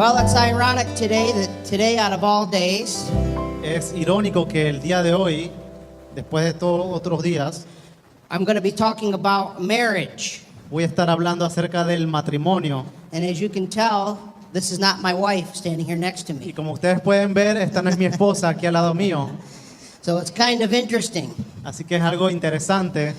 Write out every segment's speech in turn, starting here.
Well, it's ironic that today out of all days, Es irónico que el día de hoy, después de todos otros días, I'm going to be talking about marriage. voy a estar hablando acerca del matrimonio. And as you can tell, this is not my wife standing here next to Y me. como ustedes pueden ver, esta no es mi esposa aquí al lado mío. So it's kind of interesting. Así que es algo interesante.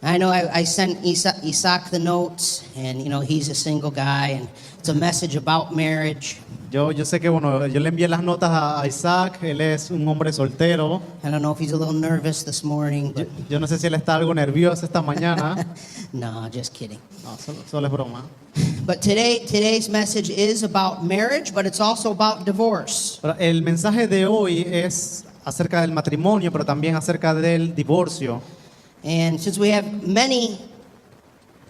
I know I sent Isaac the notes, and he's a single guy, and it's a message about marriage. Yo sé que, bueno, yo le envié las notas a Isaac, él es un hombre soltero. I don't know if he's a little nervous this morning, but Yo no sé si él está algo nervioso esta mañana. no, just kidding. No, solo es broma. But today's message is about marriage, but it's also about divorce. Pero el mensaje de hoy es acerca del matrimonio, pero también acerca del divorcio. And since we have many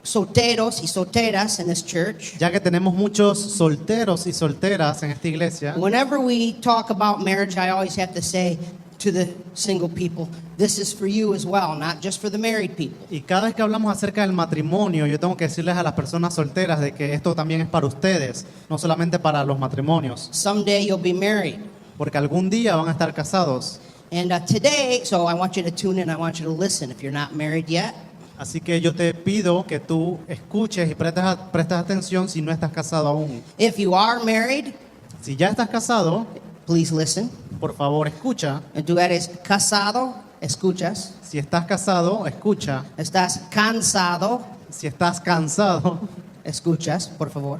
solteros y solteras in this church, Ya que tenemos muchos solteros y solteras en esta iglesia, whenever we talk about marriage, I always have to say to the single people, this is for you as well, not just for the married people. y cada vez que hablamos acerca del matrimonio, yo tengo que decirles a las personas solteras de que esto también es para ustedes, no solamente para los matrimonios, Someday you'll be married. porque algún día van a estar casados. And today, so I want you to tune in, I want you to listen if you're not married yet. Así que yo te pido que tú escuches y prestes atención si no estás casado aún. If you are married, Si ya estás casado, please listen. por favor escucha. And tú eres casado, escuchas. Si estás casado, escucha. Estás cansado, Si estás cansado, escuchas, por favor.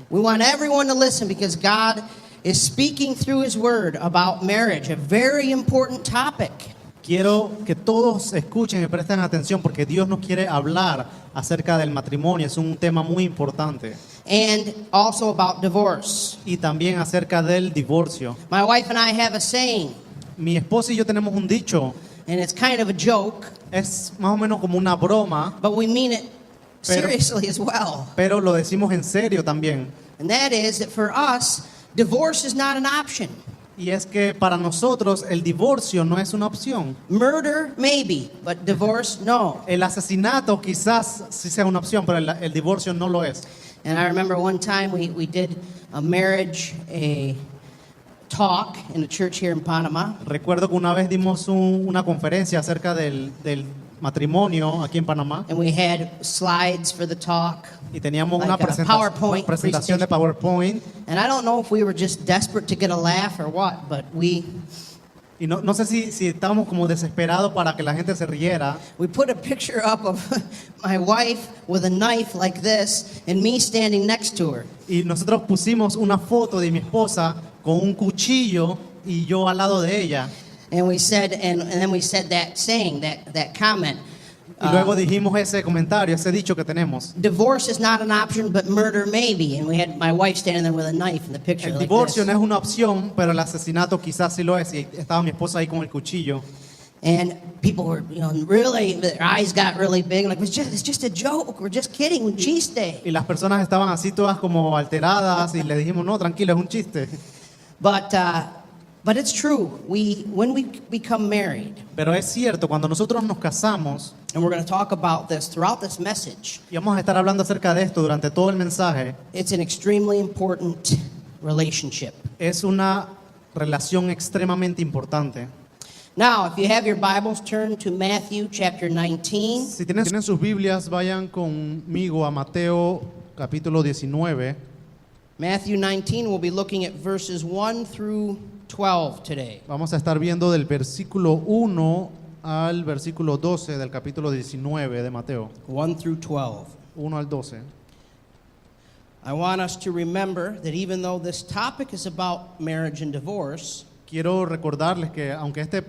We want everyone to listen because God is speaking through His Word about marriage, a very important topic. quiero que todos escuchen y presten atención porque Dios nos quiere hablar acerca del matrimonio. Es un tema muy importante. And also about divorce. Y también acerca del divorcio. My wife and I have a saying, Mi esposa y yo tenemos un dicho. and it's kind of a joke, Es más o menos como una broma, but we mean it Pero- seriously as well. pero lo decimos en serio también. And that is that for us, divorce is not an option. Y es que para nosotros el divorcio no es una opción. Murder, maybe, but divorce, no. El asesinato quizás sí sea una opción, pero el divorcio no lo es. And I remember one time we did a marriage talk in a church here in Panama. Recuerdo que una vez dimos una conferencia acerca del matrimonio aquí en Panamá And we had slides for the talk. y teníamos Like una a PowerPoint presentación de PowerPoint And I don't know if we were just desperate to get a laugh or what, but we y no sé si estábamos como desesperados para que la gente se riera. put a picture up of my wife with a knife like this and me standing next to her. Y nosotros pusimos una foto de mi esposa con un cuchillo y yo al lado de ella. And we said, and then we said that saying, that comment. Y luego dijimos ese comentario, ese dicho que tenemos. Divorce is not an option, but murder maybe. And we had my wife standing there with a knife in the picture El like divorcio this. no es una opción, pero el asesinato quizás sí lo es. Y estaba mi esposa ahí con el cuchillo. And people were, really, their eyes got really big. Like, it's just a joke. We're just kidding. Un chiste. Y las personas estaban así todas como alteradas y le dijimos, no, tranquilo, es un chiste. But it's true. When we become married, Pero es cierto, cuando nosotros nos casamos, and we're going to talk about this throughout this message, y vamos a estar hablando acerca de esto durante todo el mensaje, it's an extremely important relationship. es una relación extremadamente importante. Now, if you have your Bibles, turn to Matthew chapter 19. Si tienen sus Biblias, vayan conmigo a Mateo capítulo 19. Matthew 19, we'll be looking at verses 1 through 12 today. Vamos a estar viendo del versículo 1 al versículo 12 del capítulo 19 de Mateo. 1 through 12. 1 al 12. I want us to remember that even though this topic is about marriage and divorce, Quiero recordarles que aunque este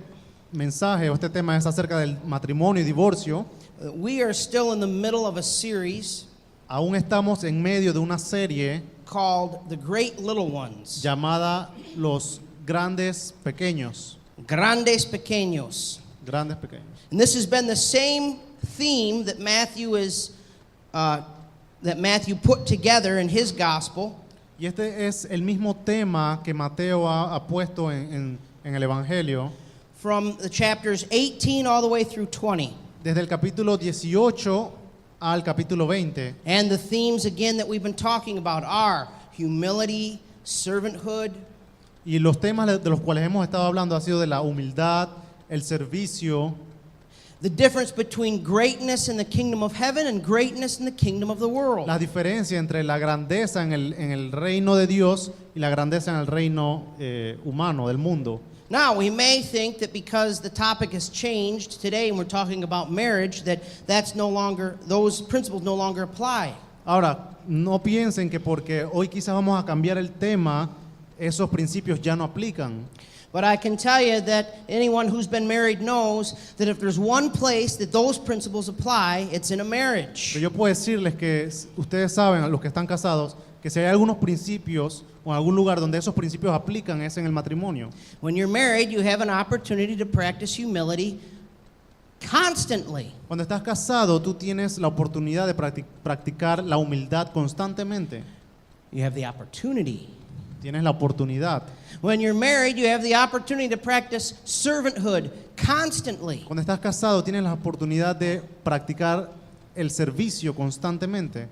mensaje o este tema es acerca del matrimonio y divorcio, we are still in the middle of a series aún estamos en medio de una serie called The Great Little Ones. llamada Los Grandes Pequeños. Grandes Pequeños. Grandes Pequeños. And this has been the same theme that Matthew put together in his gospel. Y este es el mismo tema que Mateo ha puesto en el Evangelio From the chapters 18 all the way through 20. desde el capítulo 18 al capítulo 20. And the themes again that we've been talking about are humility, servanthood, Y los temas de los cuales hemos estado hablando ha sido de la humildad, el servicio, the difference between greatness in the kingdom of heaven and greatness in the kingdom of the world. la diferencia entre la grandeza en el reino de Dios y la grandeza en el reino humano, del mundo. Now, we may think that because the topic has changed today and we're talking about marriage, that's no longer, those principles no longer apply. Ahora, no piensen que porque hoy quizás vamos a cambiar el tema, esos principios ya no aplican. But I can tell you that anyone who's been married knows that if there's one place that those principles apply, it's in a marriage. Pero yo puedo decirles que ustedes saben, a los que están casados, que si hay algunos principios o algún lugar donde esos principios aplican es en el matrimonio. When you're married, you have an opportunity to practice humility constantly. Cuando estás casado, tú tienes la oportunidad de practicar la humildad constantemente. You have the opportunity. Tienes la oportunidad. When you're married, you have the opportunity to practice servanthood constantly. Cuando estás casado, tienes la oportunidad de practicar el servicio constantemente.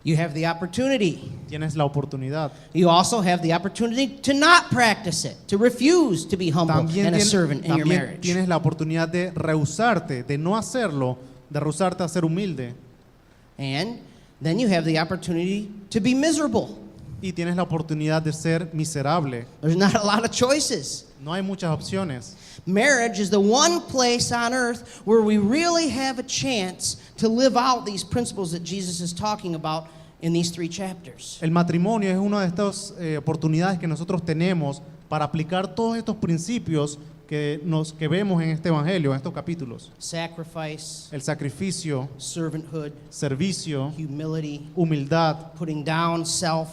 You have the opportunity. Tienes la oportunidad. You also have the opportunity to not practice it, to refuse to be humble and a servant in your también marriage. tienes la oportunidad de rehusarte, de no hacerlo, de rehusarte a ser humilde. And then you have the opportunity to be miserable. Y tienes la oportunidad de ser miserable. There's not a lot of choices. No hay muchas opciones. Marriage is the one place on earth where we really have a chance to live out these principles that Jesus is talking about in these 3 chapters. El matrimonio es una de estas oportunidades que nosotros tenemos para aplicar todos estos principios que vemos en este evangelio, en estos capítulos. Sacrifice, El sacrificio, servanthood, servicio, humility, humildad, putting down self,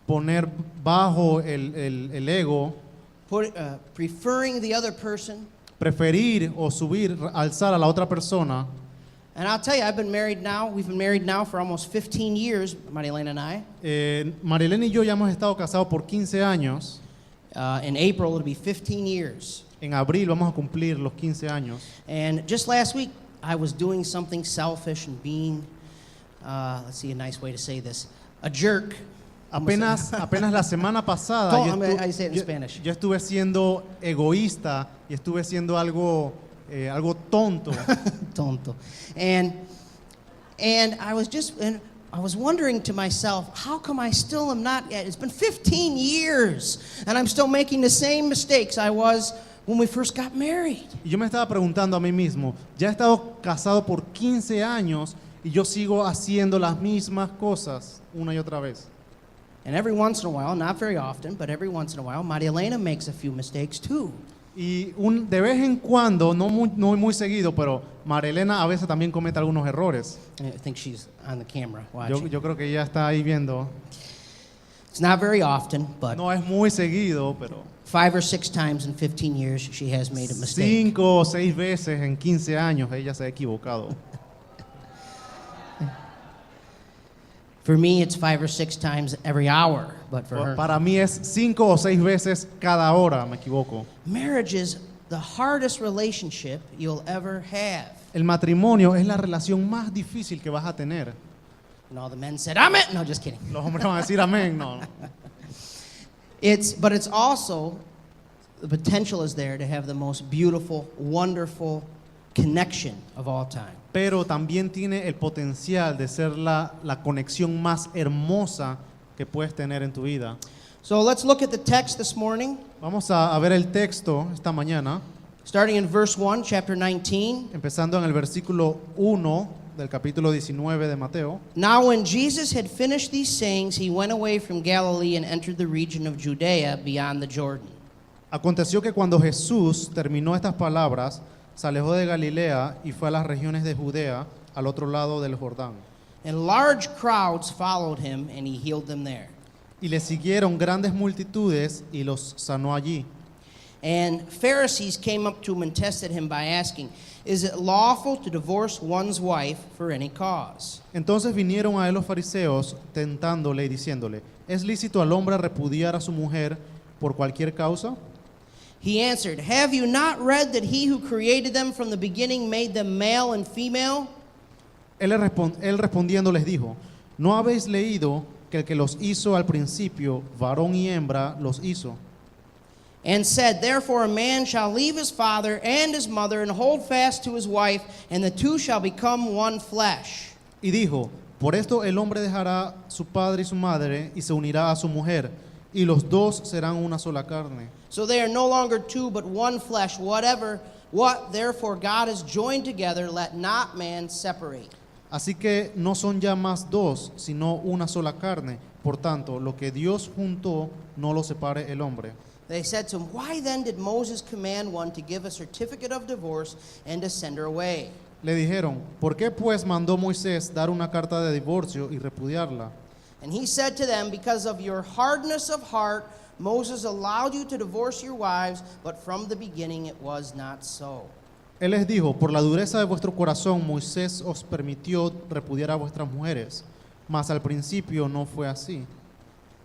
poner bajo el ego, preferring the other person. preferir o subir, alzar a la otra persona. And I'll tell you, we've been married now for almost 15 years, Marilena and I. Marilena y yo ya hemos estado casados por 15 años. In April, it'll be 15 years. En abril vamos a cumplir los 15 años. And just last week, I was doing something selfish and being, let's see a nice way to say this, a jerk. Apenas la semana pasada I say it in Spanish. yo estuve siendo egoísta y estuve siendo algo tonto. Tonto. And I was wondering to myself, how come I still am not, it's been 15 years and I'm still making the same mistakes I was when we first got married. Y yo me estaba preguntando a mí mismo, ya he estado casado por 15 años y yo sigo haciendo las mismas cosas una y otra vez. And every once in a while, not very often, but every once in a while, Maria Elena makes a few mistakes too. Y de vez en cuando, no muy seguido, pero Marilena a veces también comete algunos errores. I think she's on the camera watching. Yo creo que ella está ahí viendo. It's not very often, but No es muy seguido, pero 5 or 6 times in 15 years she has made a mistake. 5 o 6 veces en 15 años ella se ha equivocado. For me, it's 5 or 6 times every hour, but for her. Para mí es 5 o 6 veces cada hora, me equivoco. Marriage is the hardest relationship you'll ever have. El matrimonio es la relación más difícil que vas a tener. And all the men said, amen. No, just kidding. Los hombres van a decir amén, no. But it's also, the potential is there to have the most beautiful, wonderful connection of all time. Pero también tiene el potencial de ser la conexión más hermosa que puedes tener en tu vida. So let's look at the text this morning, Vamos a ver el texto esta mañana, starting in verse 1, chapter 19. empezando en el versículo 1 del capítulo 19 de Mateo. Now when Jesus had finished these sayings, he went away from Galilee and entered the region of Judea beyond the Jordan. Aconteció que cuando Jesús terminó estas palabras, se alejó de Galilea y fue a las regiones de Judea, al otro lado del Jordán. And large crowds followed him, and he healed them there. Y le siguieron grandes multitudes y los sanó allí. And Pharisees came up to him and tested him by asking, is it lawful to divorce one's wife for any cause? Entonces vinieron a él los fariseos tentándole y diciéndole, ¿es lícito al hombre repudiar a su mujer por cualquier causa? He answered, have you not read that he who created them from the beginning made them male and female? Él respondiendo les dijo, ¿no habéis leído que el que los hizo al principio, varón y hembra, los hizo. And said, therefore a man shall leave his father and his mother and hold fast to his wife, and the two shall become one flesh. Y dijo, por esto el hombre dejará su padre y su madre y se unirá a su mujer, y los dos serán una sola carne. So they are no longer two, but one flesh. What therefore God has joined together, let not man separate. Así que no son ya más dos, sino una sola carne. Por tanto, lo que Dios juntó, no lo separe el hombre. They said to him, why then did Moses command one to give a certificate of divorce and to send her away? Le dijeron, ¿por qué pues mandó Moisés dar una carta de divorcio y repudiarla? And he said to them, because of your hardness of heart, Moses allowed you to divorce your wives, but from the beginning it was not so. Él les dijo, por la dureza de vuestro corazón, Moisés os permitió repudiar a vuestras mujeres, mas al principio no fue así.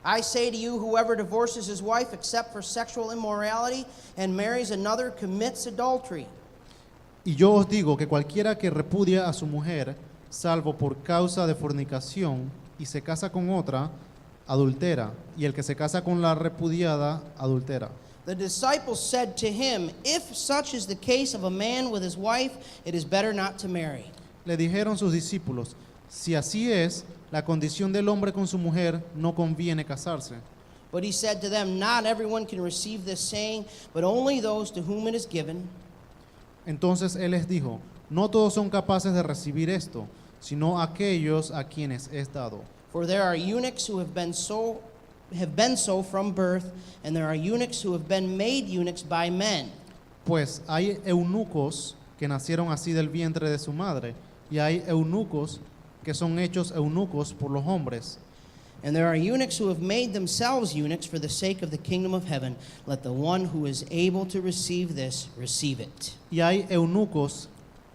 I say to you, whoever divorces his wife except for sexual immorality and marries another commits adultery. Y yo os digo que cualquiera que repudia a su mujer, salvo por causa de fornicación, y se casa con otra, adultera, y el que se casa con la repudiada, adultera. The disciples said to him, if such is the case of a man with his wife, it is better not to marry. Le dijeron sus discípulos, si así es, la condición del hombre con su mujer, no conviene casarse. But he said to them, not everyone can receive this saying, but only those to whom it is given. Entonces él les dijo, no todos son capaces de recibir esto, sino aquellos a quienes es dado. For there are eunuchs who have been so from birth, and there are eunuchs who have been made eunuchs by men. Pues hay eunucos que nacieron así del vientre de su madre, y hay eunucos que son hechos eunucos por los hombres. And there are eunuchs who have made themselves eunuchs for the sake of the kingdom of heaven. Let the one who is able to receive this, receive it. Y hay eunucos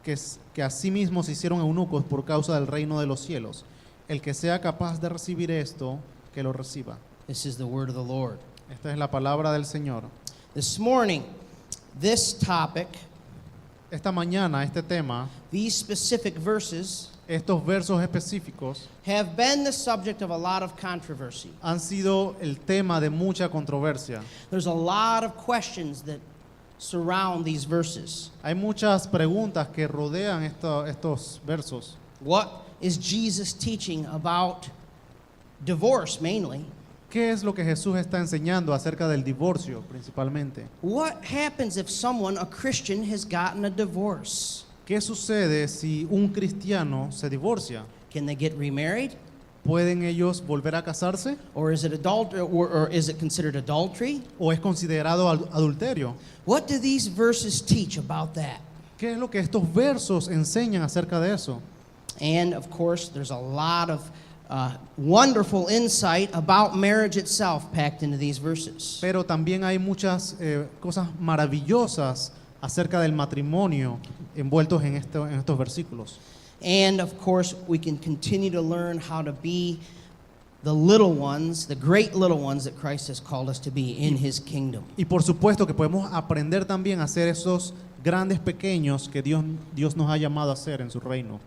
que asimismo se hicieron eunucos por causa del reino de los cielos. El que sea capaz de recibir esto, que lo reciba. This is the word of the Lord. Esta es la palabra del Señor. This morning, this topic, Esta mañana, este tema, these specific verses, estos versos específicos, have been the subject of a lot of controversy. han sido el tema de mucha controversia. There's a lot of questions that surround these verses. Hay muchas preguntas que rodean estos versos. What is Jesus teaching about divorce mainly? ¿Qué es lo que Jesús está enseñando acerca del divorcio principalmente? What happens if someone, a Christian, has gotten a divorce? ¿Qué sucede si un cristiano se divorcia? Can they get remarried? ¿Pueden ellos volver a casarse? Or is it or is it considered adultery? ¿O es considerado adulterio? What do these verses teach about that? ¿Qué es lo que estos versos enseñan acerca de eso? And of course, there's a lot of wonderful insight about marriage itself packed into these verses. Pero también hay muchas cosas maravillosas acerca del matrimonio envueltos en estos versículos. And of course, we can continue to learn how to be the little ones, the great little ones that Christ has called us to be in His kingdom. Y por supuesto que podemos aprender también a ser esos grandes pequeños que Dios nos ha llamado a ser en su reino.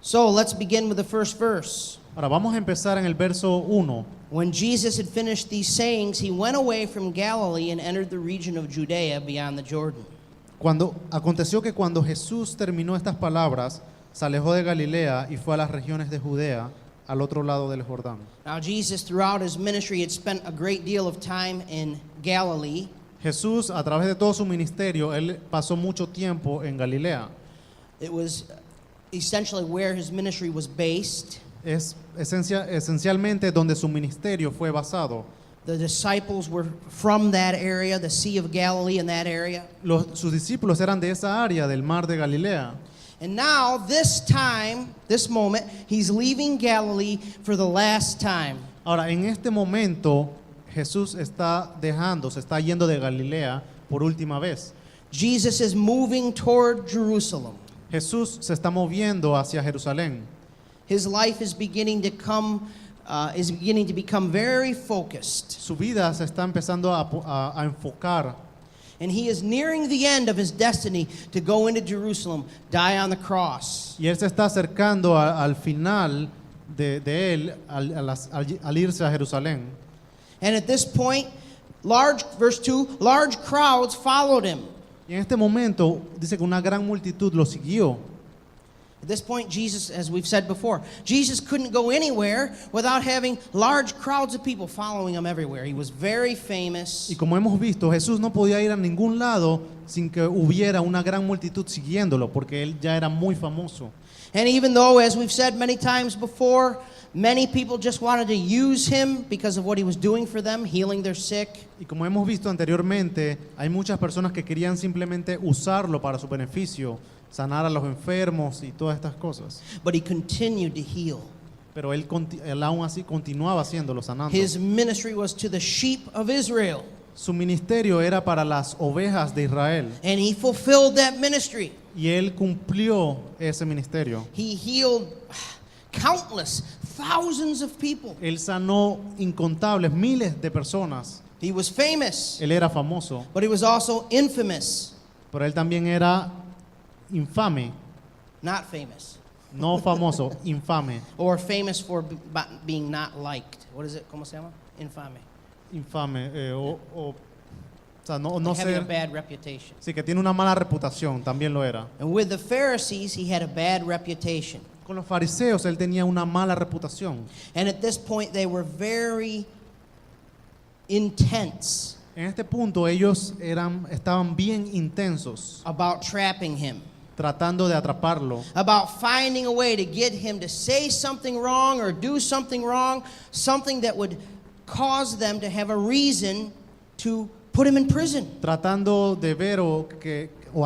So let's begin with the first verse. Ahora vamos a empezar en el verso 1. When Jesus had finished these sayings, he went away from Galilee and entered the region of Judea beyond the Jordan. Aconteció que cuando Jesús terminó estas palabras, se alejó de Galilea y fue a las regiones de Judea, al otro lado del Jordán. Now Jesus, throughout his ministry, had spent a great deal of time in Galilee. Jesús, a través de todo su ministerio, él pasó mucho tiempo en Galilea. It was essentially where his ministry was based. Es esencialmente donde su ministerio fue basado. The disciples were from that area, the Sea of Galilee in that area. Sus discípulos eran de esa área del mar de Galilea. And now, this moment, he's leaving Galilee for the last time. Ahora, en este momento, Jesús se está yendo de Galilea por última vez. Jesus is moving toward Jerusalem. Jesús se está moviendo hacia Jerusalén. His life is beginning to become very focused. Su vida se está empezando a enfocar. And he is nearing the end of his destiny to go into Jerusalem, die on the cross. Y él se está acercando al final de él al irse a Jerusalén. And at this point, verse 2, large crowds followed him. Y en este momento dice que una gran multitud lo siguió. At this point, Jesus, as we've said before, Jesus couldn't go anywhere without having large crowds of people following him everywhere. He was very famous. Y como hemos visto, Jesús no podía ir a ningún lado sin que hubiera una gran multitud siguiéndolo, porque él ya era muy famoso. And even though, as we've said many times before, many people just wanted to use him because of what he was doing for them, healing their sick. Y como hemos visto anteriormente, hay muchas personas que querían simplemente usarlo para su beneficio, sanar a los enfermos y todas estas cosas. But he continued to heal. Pero él aún así continuaba haciéndolo, sanando. His ministry was to the sheep of Israel. Su ministerio era para las ovejas de Israel. And he fulfilled that ministry. Y él cumplió ese ministerio. He healed countless, thousands of people. Él sanó incontables, miles de personas. He was famous, Él era famoso, but he was also infamous, pero él también era infame. not famous, No famoso, infame. or famous for being not liked. What is it? ¿Cómo se llama? Infame. Infame. O sea, no Like having a ser. bad reputation. Sí, que tiene una mala reputación, también lo era. And with the Pharisees, he had a bad reputation. Con los fariseos él tenía una mala reputación. And at this point, they were very intense En este punto ellos estaban bien intensos, about trapping him, tratando de atraparlo, about finding a way to get him to say something wrong or do something wrong, something that would cause them to have a reason to put him in prison. tratando de ver o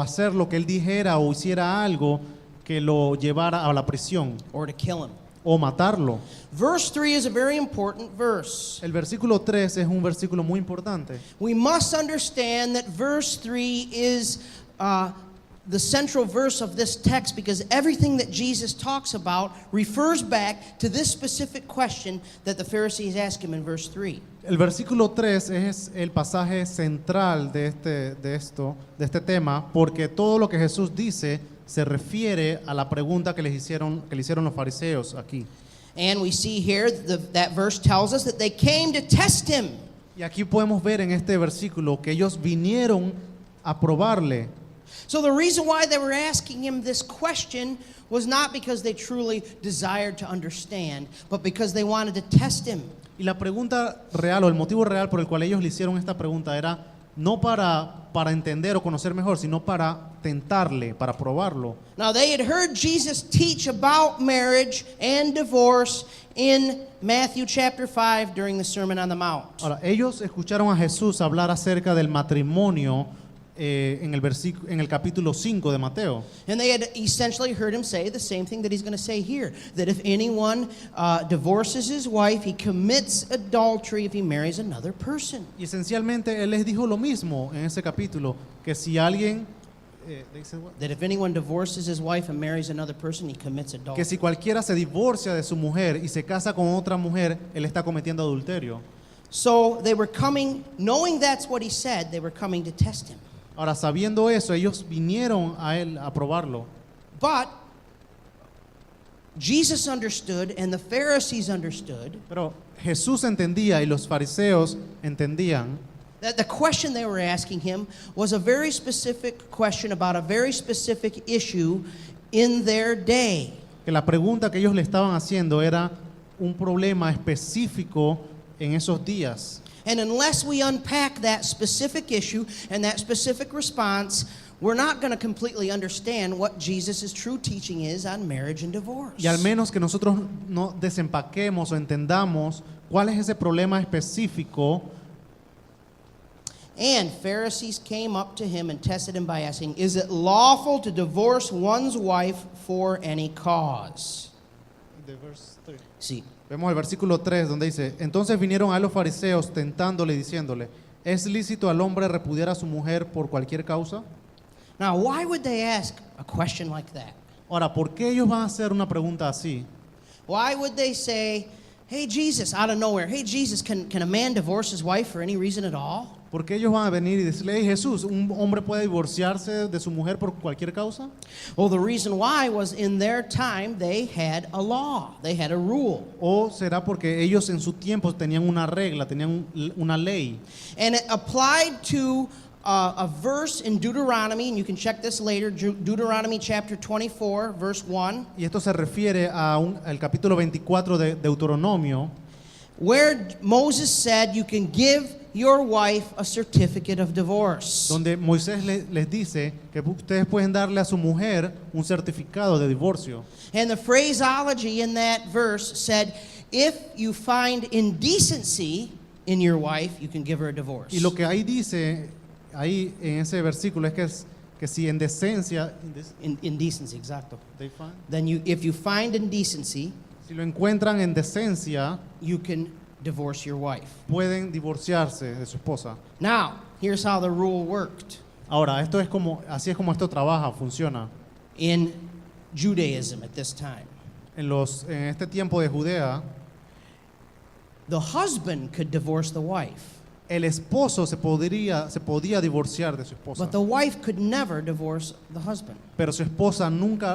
hacer lo que él dijera o hiciera algo que lo llevara a la prisión Or to kill him. o matarlo. Verse 3 is a very important verse. El versículo 3 es un versículo muy importante. We must understand that verse 3 is the central verse of this text because everything that Jesus talks about refers back to this specific question that the Pharisees ask him in verse 3. El versículo 3 es el pasaje central de este tema, porque todo lo que Jesús dice se refiere a la pregunta que le hicieron los fariseos aquí. And we see here that verse tells us that they came to test him. Y aquí podemos ver en este versículo que ellos vinieron a probarle. So the reason why they were asking him this question was not because they truly desired to understand, but because they wanted to test him. Y la pregunta real o el motivo real por el cual ellos le hicieron esta pregunta era no para entender o conocer mejor, sino para tentarle, para probarlo. Now they had heard Jesus teach about marriage and divorce in Matthew chapter 5 during the Sermon on the Mount. Ahora, ellos escucharon a Jesús hablar acerca del matrimonio en el capítulo 5 de Mateo. And they had essentially heard him say the same thing that he's going to say here, that if anyone divorces his wife, he commits adultery if he marries another person. Y esencialmente él les dijo lo mismo en ese capítulo, que si alguien That if anyone divorces his wife and marries another person, he commits que adultery. si cualquiera se divorcia de su mujer y se casa con otra mujer, él está cometiendo adulterio. So they were coming, knowing that's what he said, they were coming to test him. Ahora, sabiendo eso, ellos vinieron a él a probarlo. But Jesus understood and the Pharisees understood Pero Jesús entendía y los fariseos entendían that the question they were asking him was a very specific question about a very specific issue in their day. que la pregunta que ellos le estaban haciendo era un problema específico en esos días. And unless we unpack that specific issue and that specific response, we're not going to completely understand what Jesus' true teaching is on marriage and divorce. Y al menos que nosotros no desempaquemos o entendamos cuál es ese problema específico. And Pharisees came up to him and tested him by asking, is it lawful to divorce one's wife for any cause? Sí. Vemos el versículo 3 donde dice, entonces vinieron a los fariseos tentándole y diciéndole, ¿es lícito al hombre repudiar a su mujer por cualquier causa? Now, why would they ask a question like that? Ahora, ¿por qué ellos van a hacer una pregunta así? Why would they say, hey, Jesus, out of nowhere, hey, Jesus, can a man divorce his wife for any reason at all? Porque ellos van a venir y decirle, hey, Jesús, ¿un hombre puede divorciarse de su mujer por cualquier causa? Well, the reason why was in their time they had a law, they had a rule. ¿O será porque ellos en su tiempo tenían una regla, tenían una ley? And it applied to a verse in Deuteronomy, and you can check this later, Deuteronomy chapter 24, verse 1, Y esto se refiere al capítulo 24 de Deuteronomio, where Moses said you can give your wife a certificate of divorce. donde Moisés les dice que ustedes pueden darle a su mujer un certificado de divorcio. And the phraseology in that verse said, if you find indecency in your wife, you can give her a divorce. Y lo que ahí dice, ahí en ese versículo, es que si en decencia, Indecency, exacto. they find- Then if you find indecency, si lo encuentran en decencia, you can divorce your wife. pueden divorciarse de su esposa. Now, here's how the rule worked Ahora, así es como esto trabaja, funciona. in Judaism at this time. En este tiempo de Judea, The husband could divorce the wife, el esposo se podía divorciar de su esposa, but the wife could never divorce the husband. pero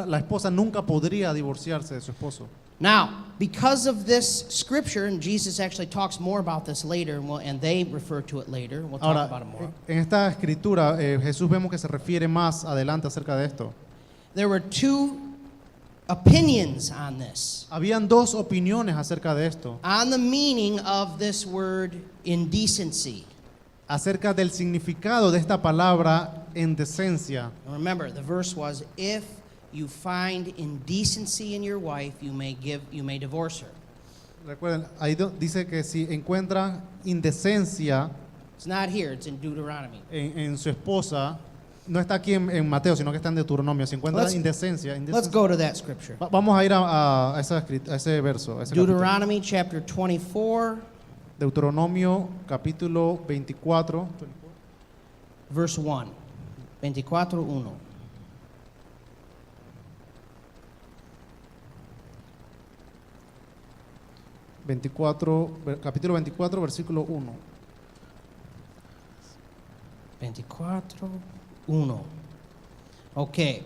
la esposa nunca podría divorciarse de su esposo. Now, because of this scripture, and Jesus actually talks more about this later, and they refer to it later, we'll talk about Ahora, it more. en esta escritura, Jesús vemos que se refiere más adelante acerca de esto. There were two opinions on this, Habían dos opiniones acerca de esto, on the meaning of this word indecency. acerca del significado de esta palabra en decencia. And remember, the verse was, if you find indecency in your wife, you may divorce her. Recuerden, ahí dice que si encuentran indecencia It's not here, it's in Deuteronomy. en su esposa, no está aquí en Mateo, sino que está en Deuteronomio. Si encuentran Let's indecencia, Let's go to that scripture. Vamos a ir a ese verso, a ese capítulo. Deuteronomy chapter 24, Deuteronomio capítulo 24, verse 1. 24:1. capítulo 24, versículo 1. 24:1. Okay.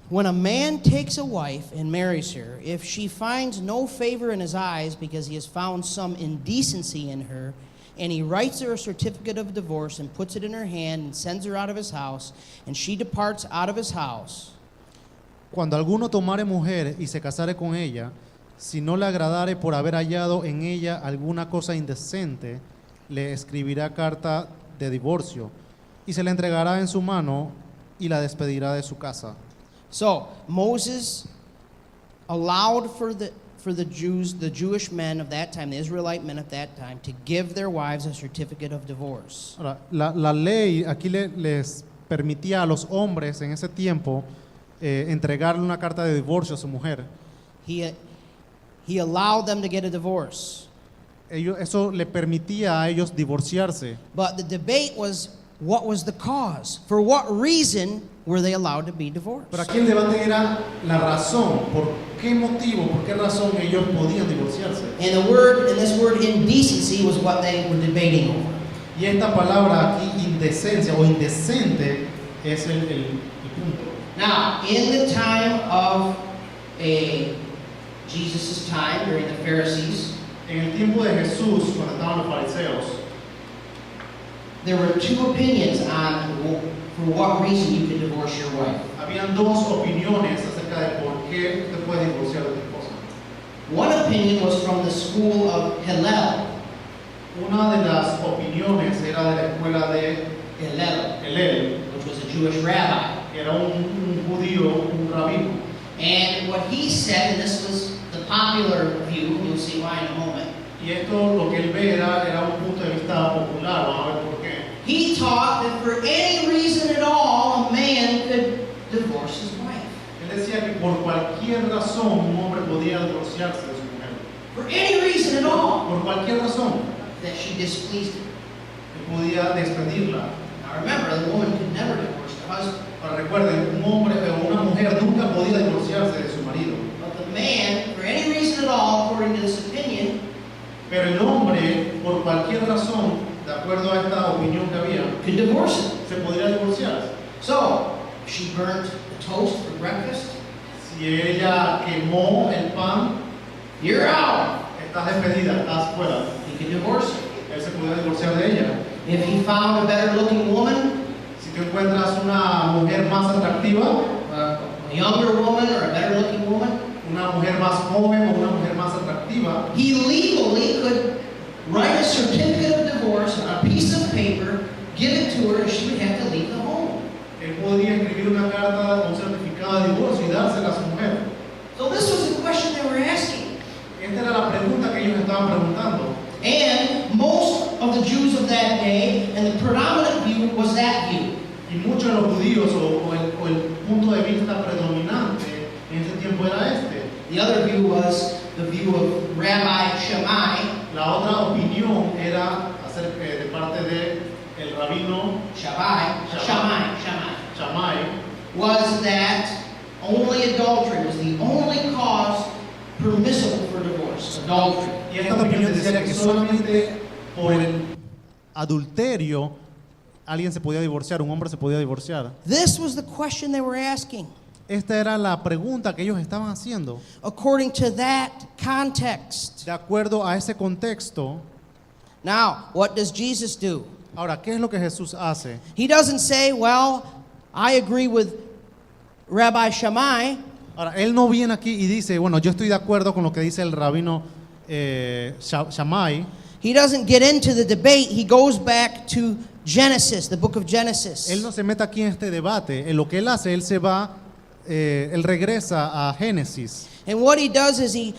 When a man takes a wife and marries her, if she finds no favor in his eyes because he has found some indecency in her, and he writes her a certificate of divorce and puts it in her hand and sends her out of his house, and she departs out of his house, Cuando alguno tomare mujer y se casare con ella, si no le agradare por haber hallado en ella alguna cosa indecente, le escribirá carta de divorcio y se la entregará en su mano y la despedirá de su casa. So Moses allowed for the Jews, the Jewish men of that time, the Israelite men of that time, to give their wives a certificate of divorce. Ahora, la ley aquí les permitía a los hombres en ese tiempo entregarle una carta de divorcio a su mujer. He allowed them to get a divorce. Eso le permitía a ellos divorciarse. But the debate was, what was the cause? For what reason were they allowed to be divorced? Pero aquí el debate era la razón, por qué motivo, por qué razón ellos podían divorciarse. And this word indecency was what they were debating over. Y esta palabra aquí, indecencia o indecente, es el punto. Now, in the time of Jesus' time, during the Pharisees, En el tiempo de Jesús, cuando estaban los fariseos, there were two opinions on for what reason you could divorce your wife. habían dos opiniones acerca de por qué te puedes divorciar de tu esposa. One opinion was from the school of Hillel. Una de las opiniones era de la escuela de Hillel, Which was a Jewish rabbi. que era un judío, un rabino. And what he said, and this was the popular view, you'll see why in a moment. Y esto lo que él ve era un punto de vista popular, vamos a ver por qué. He taught that for any reason at all, a man could divorce his wife. Él decía que por cualquier razón un hombre podía divorciarse de su mujer. For any reason at all, Por cualquier razón, that she displeased him. él podía despedirla. Now remember, the woman could never divorce her husband. Ahora recuerden, un hombre o una mujer nunca podía divorciarse de su marido. But the man, for any reason at all, according to this opinion, Pero el hombre, por cualquier razón, de acuerdo a esta opinión que había, could divorce him. se podría divorciar. So, she burnt the toast for breakfast. Si ella quemó el pan, You're out. estás despedida, estás fuera. He could divorce her. Él se podría divorciar de ella. If he found a better looking woman, Si tú encuentras una mujer más atractiva, a younger woman or a better looking woman, una mujer más joven o una mujer más atractiva, he legally could write a certificate of divorce on a piece of paper, give it to her, and she would have to leave the home. él podría escribir una carta, un certificado de divorcio y dársela a su mujer. So this was the question they were asking. Esta era la pregunta que ellos estaban preguntando. And most of the Jews of that day, and the predominant view was that view. Y muchos de los judíos o el punto de vista predominante en ese tiempo era este. The other view was the view of Rabbi Shammai, La otra opinión era acerca de parte de el rabino Shammai, was that only adultery was the only cause permissible for divorce. Adultery. y esta opinión decía que solamente por el adulterio alguien se podía divorciar, un hombre se podía divorciar. This was the question they were asking. Esta era la pregunta que ellos estaban haciendo. According to that context. De acuerdo a ese contexto, Now, what does Jesus do? ahora, ¿qué es lo que Jesús hace? He doesn't say, well, I agree with Rabbi Shammai. Ahora, él no viene aquí y dice, bueno, yo estoy de acuerdo con lo que dice el rabino Shammai. He doesn't get into the debate. He goes back to Genesis, the book of Genesis. Él no se mete aquí en este debate. En lo que él hace, él se va, él regresa a Génesis. And what he does is he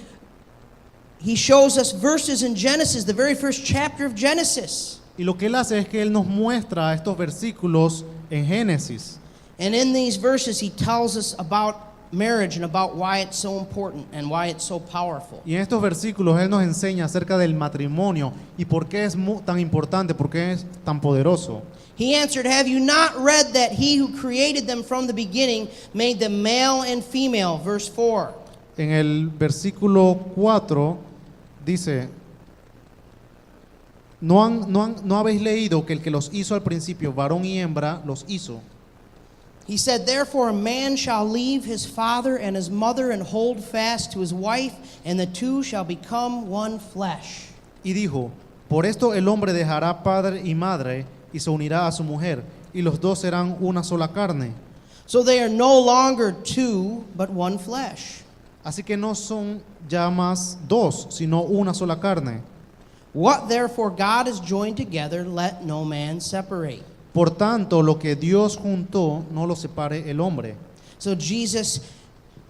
shows us verses in Genesis, the very first chapter of Genesis. Y lo que él hace es que él nos muestra estos versículos en Génesis. And in these verses, he tells us about marriage and about why it's so important and why it's so powerful. Y en estos versículos él nos enseña acerca del matrimonio y por qué es tan importante, por qué es tan poderoso. He answered, have you not read that he who created them from the beginning made them male and female? Verse 4. En el versículo 4 dice, ¿no habéis leído que el que los hizo al principio, varón y hembra, los hizo? He said, therefore a man shall leave his father and his mother and hold fast to his wife, and the two shall become one flesh. Y dijo, por esto el hombre dejará padre y madre y se unirá a su mujer, y los dos serán una sola carne. So they are no longer two, but one flesh. Así que no son ya más dos, sino una sola carne. What therefore God has joined together, let no man separate. Por tanto, lo que Dios juntó, no lo separe el hombre. So Jesus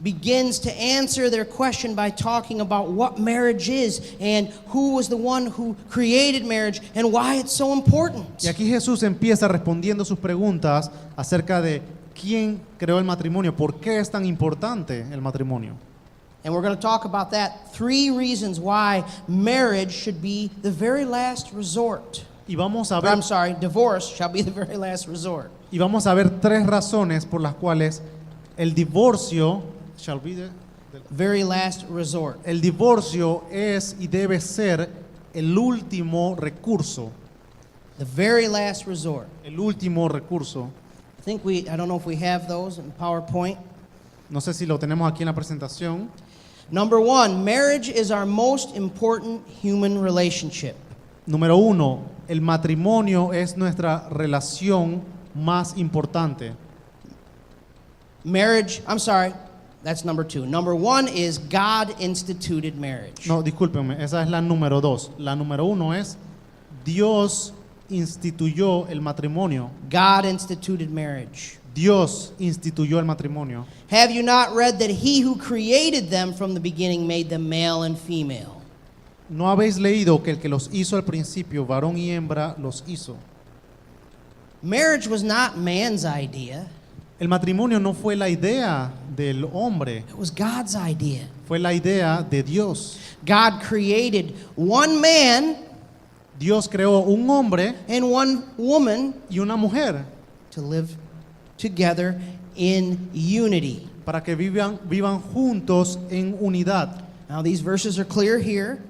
begins to answer their question by talking about what marriage is and who was the one who created marriage and why it's so important. Y aquí Jesús empieza respondiendo sus preguntas acerca de quién creó el matrimonio, por qué es tan importante el matrimonio. And we're going to talk about that. 3 reasons why marriage should be the very last resort. Y vamos a Or, ver, I'm sorry, divorce shall be the very last resort. y vamos a ver 3 razones por las cuales el divorcio shall be Very last resort. el divorcio es y debe ser el último recurso. The very last resort. El último recurso. I don't know if we have those in PowerPoint. No sé si lo tenemos aquí en la presentación. Number 1, marriage is our most important human relationship. Número 1, el matrimonio es nuestra relación más importante. Marriage, I'm sorry, that's number 2. Number 1 is God instituted marriage. No, discúlpenme, esa es la número 2. La número 1 es Dios instituyó el matrimonio. God instituted marriage. Dios instituyó el matrimonio. Have you not read that he who created them from the beginning made them male and female? ¿No habéis leído que el que los hizo al principio, varón y hembra, los hizo? Marriage was not man's idea. El matrimonio no fue la idea del hombre, It was God's idea. fue la idea de Dios. God created one man Dios creó un hombre and one woman y una mujer to live together in unity. para que vivan juntos en unidad. Now these verses are clear here.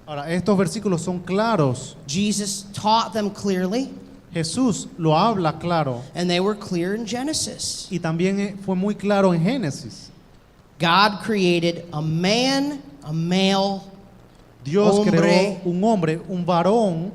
Ahora, estos versículos son claros. Jesus taught them clearly, Jesús lo habla claro and they were clear in Genesis. y también fue muy claro en Génesis. God created a man, a male, Dios Hombre. creó un hombre, un varón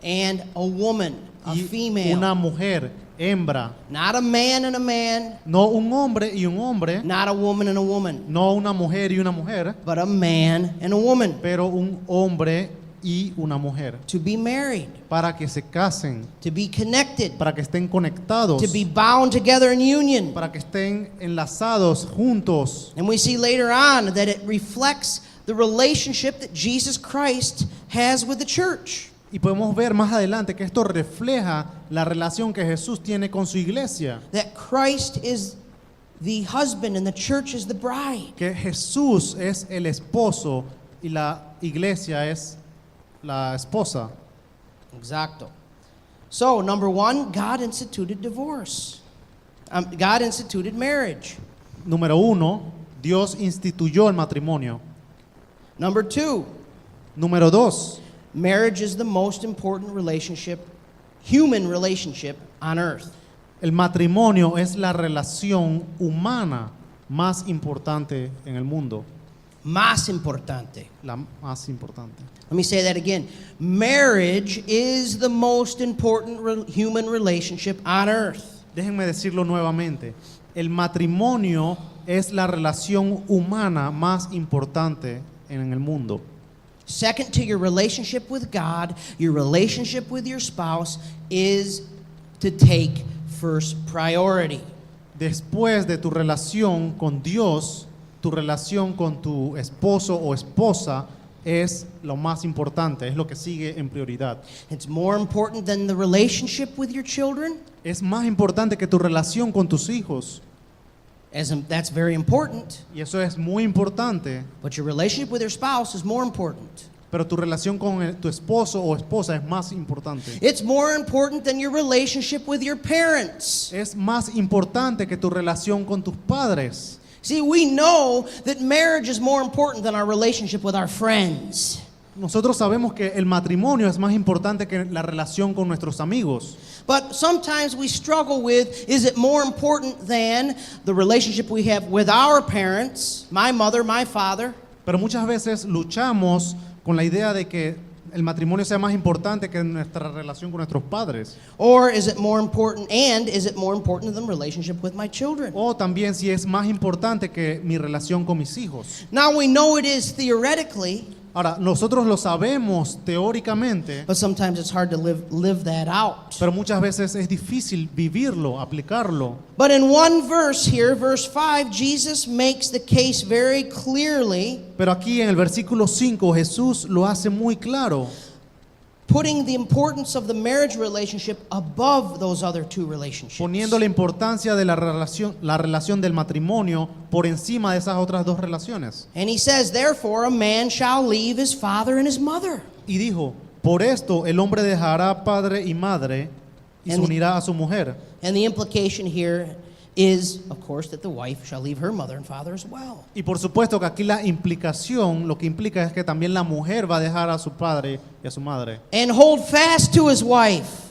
and a woman, a y female. una mujer, hembra. Not a man and a man, No un hombre y un hombre, not a woman and a woman, no una mujer y una mujer, but a man and a woman pero un hombre y una mujer. to be married, Para que se casen, to be connected, para que estén conectados, to be bound together in union. para que estén enlazados juntos. And we see later on that it reflects the relationship that Jesus Christ has with the church. Y podemos ver más adelante que esto refleja la relación que Jesús tiene con su iglesia. That Christ is the husband and the church is the bride. Que Jesús es el esposo y la iglesia es la esposa. Exacto. So, number one, God instituted divorce. God instituted marriage. Número 1, Dios instituyó el matrimonio. Number two, Número 2, marriage is the most important relationship, human relationship on earth. el matrimonio es la relación humana más importante en el mundo. Más importante. La más importante. Let me say that again. Marriage is the most important human relationship on earth. Déjenme decirlo nuevamente. El matrimonio es la relación humana más importante en el mundo. Second to your relationship with God, your relationship with your spouse is to take first priority. Después de tu relación con Dios, tu relación con tu esposo o esposa es lo más importante, es lo que sigue en prioridad. It's more important than the relationship with your children. Es más importante que tu relación con tus hijos. That's very important, Y eso es muy importante, but your relationship with your spouse is more important. pero tu relación con tu esposo o esposa es más importante. It's more important than your relationship with your parents. Es más importante que tu relación con tus padres. See, we know that marriage is more important than our relationship with our friends. Nosotros sabemos que el matrimonio es más importante que la relación con nuestros amigos. But sometimes we struggle with, is it more important than the relationship we have with our parents, my mother, my father? Pero muchas veces luchamos con la idea de que el matrimonio sea más importante que nuestra relación con nuestros padres. Or is it more important, and is it more important than the relationship with my children? O también si es más importante que mi relación con mis hijos. Now we know it is theoretically, Ahora, nosotros lo sabemos teóricamente, but sometimes it's hard to live that out. pero muchas veces es difícil vivirlo, aplicarlo. But in one verse here, verse 5, Jesus makes the case very clearly, Pero aquí en el versículo 5 Jesús lo hace muy claro, putting the importance of the marriage relationship above those other two relationships. poniendo la importancia de la relación del matrimonio por encima de esas otras dos relaciones. And he says, therefore, a man shall leave his father and his mother. Y dijo, por esto el hombre dejará padre y madre y se And- unirá a su mujer. And the implication here is, of course, that the wife shall leave her mother and father as well. Y por supuesto que aquí la implicación, lo que implica es que también la mujer va a dejar a su padre y a su madre. And hold fast to his wife,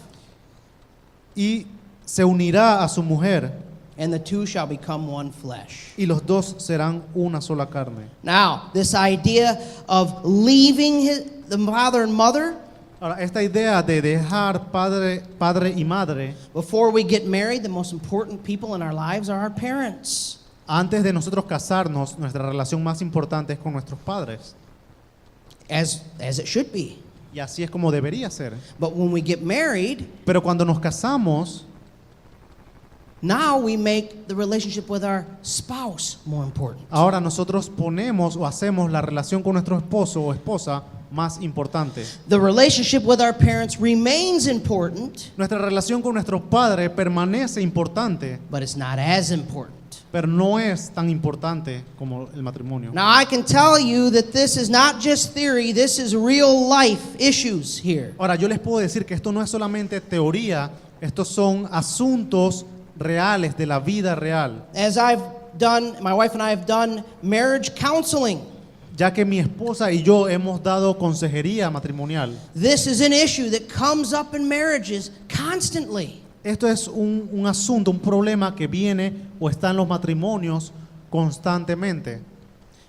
Y se unirá a su mujer and the two shall become one flesh. y los dos serán una sola carne. Now, this idea of leaving the father and mother Ahora, esta idea de dejar padre y madre, before we get married, the most important people in our lives are our parents. antes de nosotros casarnos, nuestra relación más importante es con nuestros padres. As it should be. Y así es como debería ser. But when we get married, Pero cuando nos casamos, now we make the relationship with our spouse more important. ahora nosotros ponemos o hacemos la relación con nuestro esposo o esposa más importante. The relationship with our parents remains important, Nuestra relación con nuestros padres permanece importante, but it's not as important. pero no es tan importante como el matrimonio. Now, I can tell you that this is not just theory, this is real life issues here. Ahora, yo les puedo decir que esto no es solamente teoría, estos son asuntos reales de la vida real. As I've done, my wife and I have done marriage counseling. ya que mi esposa y yo hemos dado consejería matrimonial. This is an issue that comes up in marriages constantly. Esto es un asunto, un problema que viene o está en los matrimonios constantemente.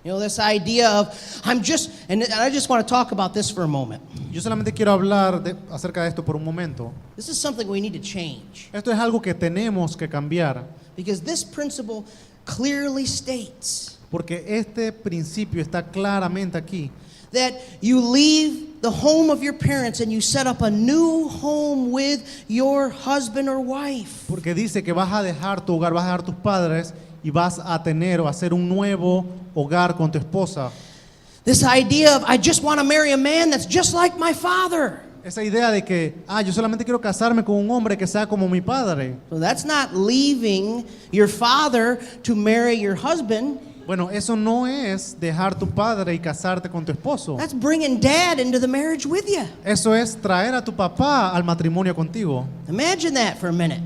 You know, this idea of, and I just want to talk about this for a moment. Yo solamente quiero hablar acerca de esto por un momento. This is something we need to change. Esto es algo que tenemos que cambiar, Because this principle clearly states porque este principio está claramente aquí. that you leave the home of your parents and you set up a new home with your husband or wife. Porque dice que vas a dejar tu hogar, vas a dejar tus padres y vas a tener o hacer un nuevo hogar con tu esposa. This idea of, I just want to marry a man that's just like my father. Esa idea de que, yo solamente quiero casarme con un hombre que sea como mi padre. So that's not leaving your father to marry your husband. Bueno, eso no es dejar tu padre y casarte con tu esposo. That's bringing dad into the marriage with you. Eso es traer a tu papá al matrimonio contigo. Imagine that for a minute.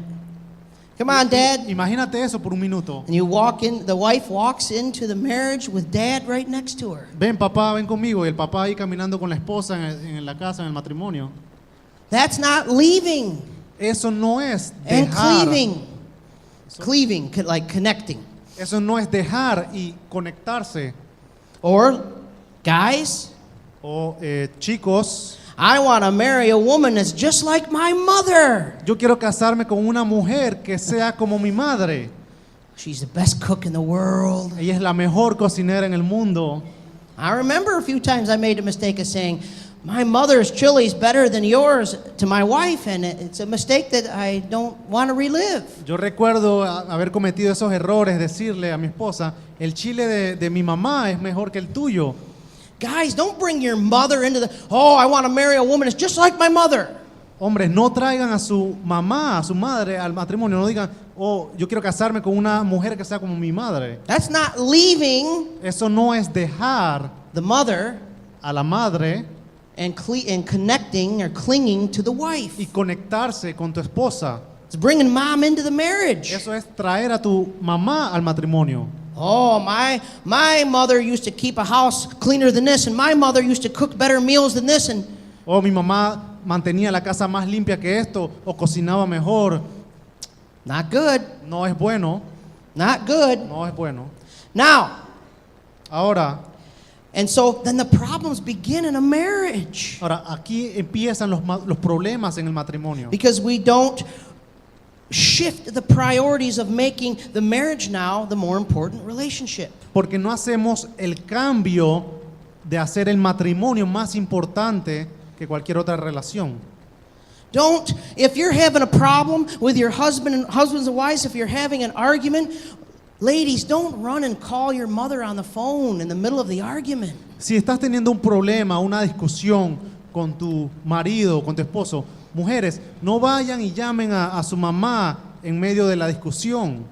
Come on, Dad. Imagínate eso por un minuto. And you walk in, the wife walks into the marriage with dad right next to her. Ven papá, ven conmigo. Y el papá ahí caminando con la esposa en la casa, en el matrimonio. That's not leaving Eso no es and dejar. cleaving. Cleaving, like connecting. Eso no es dejar y conectarse. Or, guys, O chicos, I want to marry a woman that's just like my mother. yo quiero casarme con una mujer que sea como mi madre. She's the best cook in the world. Ella es la mejor cocinera en el mundo. I remember a few times I made the mistake of saying, my mother's chili is better than yours to my wife, and it's a mistake that I don't want to relive. Yo recuerdo haber cometido esos errores, decirle a mi esposa, el chile de mi mamá es mejor que el tuyo. Guys, don't bring your mother into the, oh, I want to marry a woman that's just like my mother. Hombres, no traigan a su mamá, a su madre al matrimonio. No digan, oh, yo quiero casarme con una mujer que sea como mi madre. That's not leaving Eso no es dejar the mother a la madre and connecting or clinging to the wife. y conectarse con tu esposa. It's bringing mom into the marriage. Eso es traer a tu mamá al matrimonio. Oh, my mother used to keep a house cleaner than this, and my mother used to cook better meals than this, and Oh, mi mamá mantenía la casa más limpia que esto o cocinaba mejor. not good, No es bueno, not good. no es bueno. Now, Ahora, then the problems begin in a marriage aquí empiezan los problemas en el matrimonio. because we don't shift the priorities of making the marriage now the more important relationship. Porque no hacemos el cambio de hacer el matrimonio más importante que cualquier otra relación. If you're having a problem with your husbands and wives, if you're having an argument, ladies, don't run and call your mother on the phone in the middle of the argument. Si estás teniendo un problema, una discusión con tu marido, con tu esposo, mujeres, no vayan y llamen a su mamá en medio de la discusión.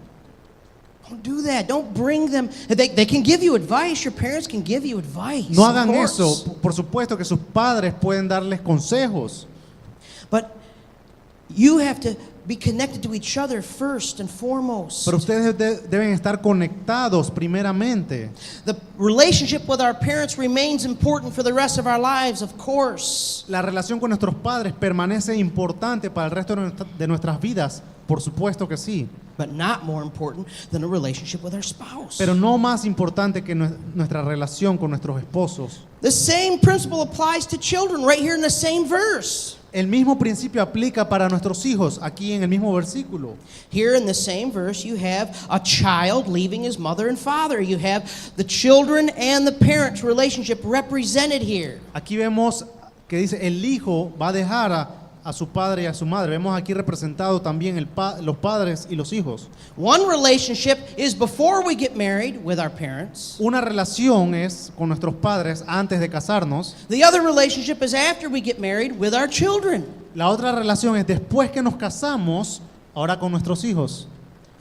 Don't do that. Don't bring them. They can give you advice. Your parents can give you advice. No of hagan course. eso. Por supuesto que sus padres pueden darles consejos, But you have to be connected to each other first and foremost. pero ustedes deben estar conectados primeramente. The relationship with our parents remains important for the rest of our lives, of course. La relación con nuestros padres permanece importante para el resto de nuestras vidas, por supuesto que sí, But not more important than a relationship with our spouse. pero no más importante que nuestra relación con nuestros esposos. The same principle applies to children right here in the same verse. El mismo principio aplica para nuestros hijos aquí en el mismo versículo. Here in the same verse, you have a child leaving his mother and father. You have the children and the parents' relationship represented here. Aquí vemos que dice el hijo va a dejar a su padre y a su madre. Vemos aquí representado también los padres y los hijos. One relationship is before we get married with our parents. Una relación es con nuestros padres antes de casarnos. The other relationship is after we get married with our children. La otra relación es después que nos casamos, ahora con nuestros hijos.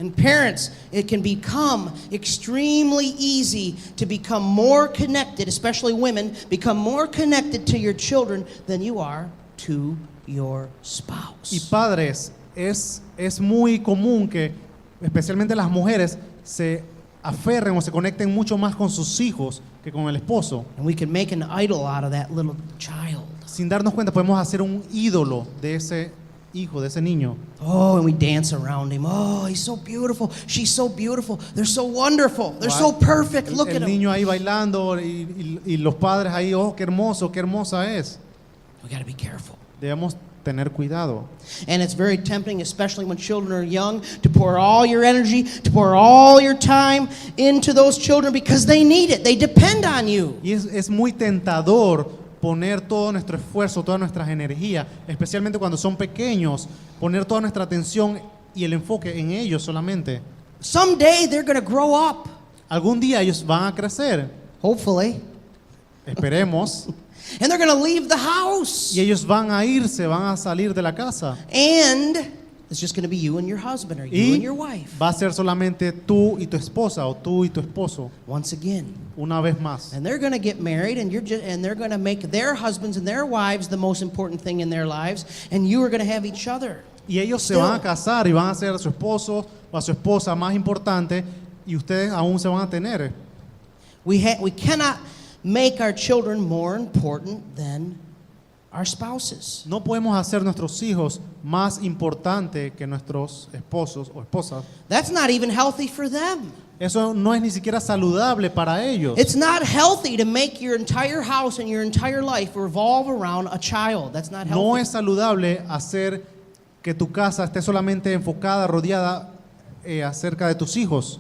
And parents, it can become extremely easy to become more connected, especially women, become more connected to your children than you are to your spouse. Y padres, es muy común que especialmente las mujeres se aferren o se conecten mucho más con sus hijos que con el esposo. And we can make an idol out of that little child. Sin darnos cuenta podemos hacer un ídolo de ese hijo, de ese niño. Oh, and we dance around him. Oh, he's so beautiful. She's so beautiful. They're so wonderful. They're so perfect. Look El at him. niño ahí bailando y los padres ahí, oh, qué hermoso, qué hermosa es. We got to be careful. Debemos tener cuidado. And it's very tempting, especially when children are young, to pour all your energy, to pour all your time into those children because they need it. They depend on you. Y es muy tentador poner todo nuestro esfuerzo, todas nuestras energías, especialmente cuando son pequeños, poner toda nuestra atención y el enfoque en ellos solamente. Someday they're going to grow up, Algún día ellos van a crecer, hopefully, esperemos, and they're going to leave the house. y ellos van a irse, van a salir de la casa. And it's just going to be you and your husband or you and your wife. Va a ser solamente tú y tu esposa o tú y tu esposo, Once again. una vez más. And they're going to get married, and and they're going to make their husbands and their wives the most important thing in their lives, and you are going to have each other. Y ellos se Still. van a casar y van a ser a su esposo o a su esposa más importante y ustedes aún se van a tener. We cannot make our children more important than our spouses. No podemos hacer nuestros hijos más importantes que nuestros esposos o esposas. That's not even healthy for them. Eso no es ni siquiera saludable para ellos. It's not healthy to make your entire house and your entire life revolve around a child. That's not healthy. No es saludable hacer que tu casa esté solamente enfocada, rodeada acerca de tus hijos.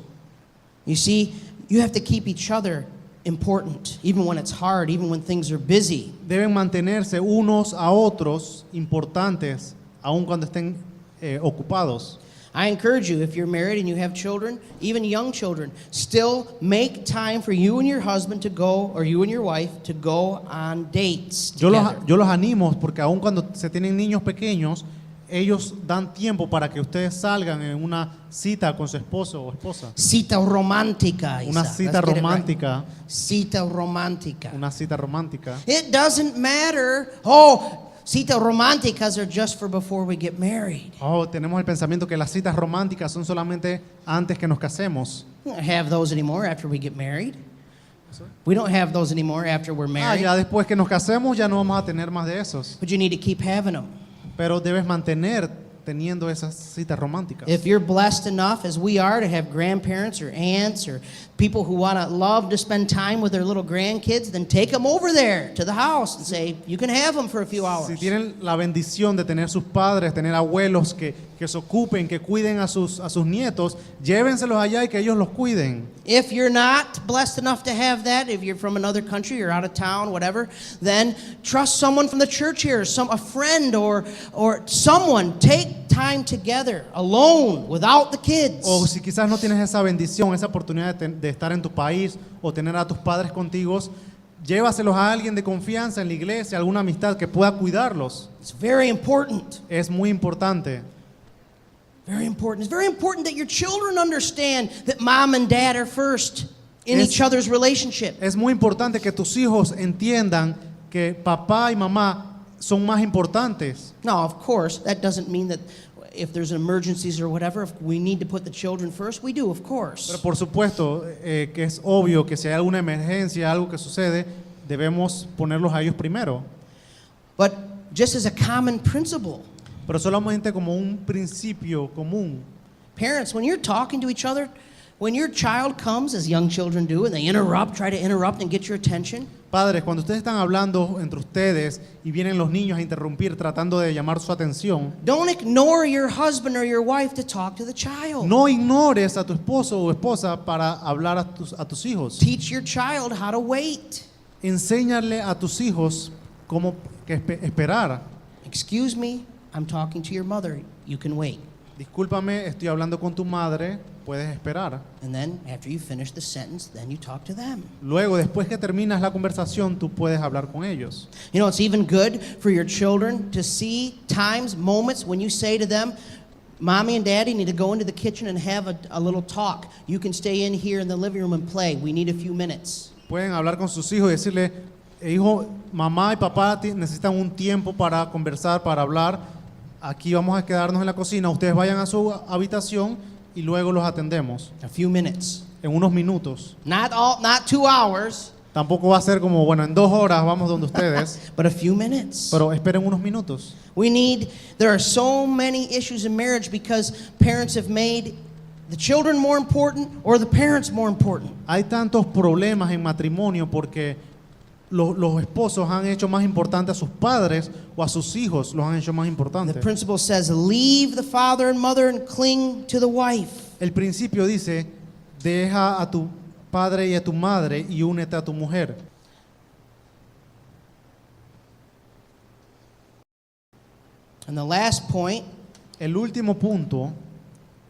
You see, you have to keep each other important, even when it's hard, even when things are busy. Deben mantenerse unos a otros importantes, aun cuando estén ocupados. I encourage you, if you're married and you have children, even young children, still make time for you and your husband to go, or you and your wife, to go on dates together. Yo los animo porque aun cuando se tienen niños pequeños, ellos dan tiempo para que ustedes salgan en una cita con su esposo o esposa. Cita romántica, Una Isaac. cita Let's get it right. romántica. Cita romántica. Una cita romántica. It doesn't matter. Oh, cita románticas are just for before we get married. Oh, tenemos el pensamiento que las citas románticas son solamente antes que nos casemos. We don't have those anymore after we get married. We don't have those anymore after we're married. Ya después que nos casemos ya no vamos a tener más de esos. But you need to keep having them. Pero debes mantener teniendo esas citas románticas. If you're blessed enough, as we are, to have grandparents or aunts or people who want to love to spend time with their little grandkids, then take them over there to the house and say, you can have them for a few hours. Si tienen la bendición de tener sus padres, tener abuelos que se ocupen, que cuiden a sus nietos, llévenselos allá y que ellos los cuiden. If you're not blessed enough to have that, if you're from another country, you're out of town, whatever, then trust someone from the church here, a friend or someone. Take time together, alone, without the kids. O si quizás no tienes esa bendición, esa oportunidad de estar en tu país o tener a tus padres contigo, llévaselos a alguien de confianza en la iglesia, alguna amistad que pueda cuidarlos. It's very important. Es muy importante. Very important. It's very important that your children understand that mom and dad are first in Es- each other's relationship. Es muy importante que tus hijos entiendan que papá y mamá son más importantes. Now, of course, that doesn't mean that if there's emergencies or whatever, if we need to put the children first, we do, of course. Pero por supuesto que es obvio que si hay alguna emergencia, algo que sucede, debemos ponerlos a ellos primero. But just as a common principle, Pero solamente como un principio común. parents, when you're talking to each other, when your child comes, as young children do, and they try to interrupt and get your attention, Padres, cuando ustedes están hablando entre ustedes y vienen los niños a interrumpir tratando de llamar su atención, don't ignore your husband or your wife to talk to the child. no ignores a tu esposo o esposa para hablar a tus hijos. Teach your child how to wait. Enséñale a tus hijos cómo esperar. Excuse me, I'm talking to your mother. You can wait. Discúlpame, estoy hablando con tu madre, puedes esperar. And then after you finish the sentence, then you talk to them. Luego, después que terminas la conversación, tú puedes hablar con ellos. You know, it's even good for your children to see times, moments when you say to them, Mommy and Daddy need to go into the kitchen and have a little talk. You can stay in here in the living room and play. We need a few minutes. Pueden hablar con sus hijos y decirle, hijo, mamá y papá necesitan un tiempo para conversar, para hablar. Aquí vamos a quedarnos en la cocina. Ustedes vayan a su habitación y luego los atendemos A few minutes. en unos minutos. Not 2 hours, Tampoco va a ser como, bueno, en 2 horas vamos donde ustedes, but a few minutes. pero esperen unos minutos. There are so many issues in marriage because parents have made the children more important or the parents more important. Hay tantos problemas en matrimonio porque los esposos han hecho más importante a sus padres o a sus hijos los han hecho más The importante. principle says, leave the father and mother and cling to the wife. El principio dice, deja a tu padre y a tu madre y únete a tu mujer. And the last point El último punto,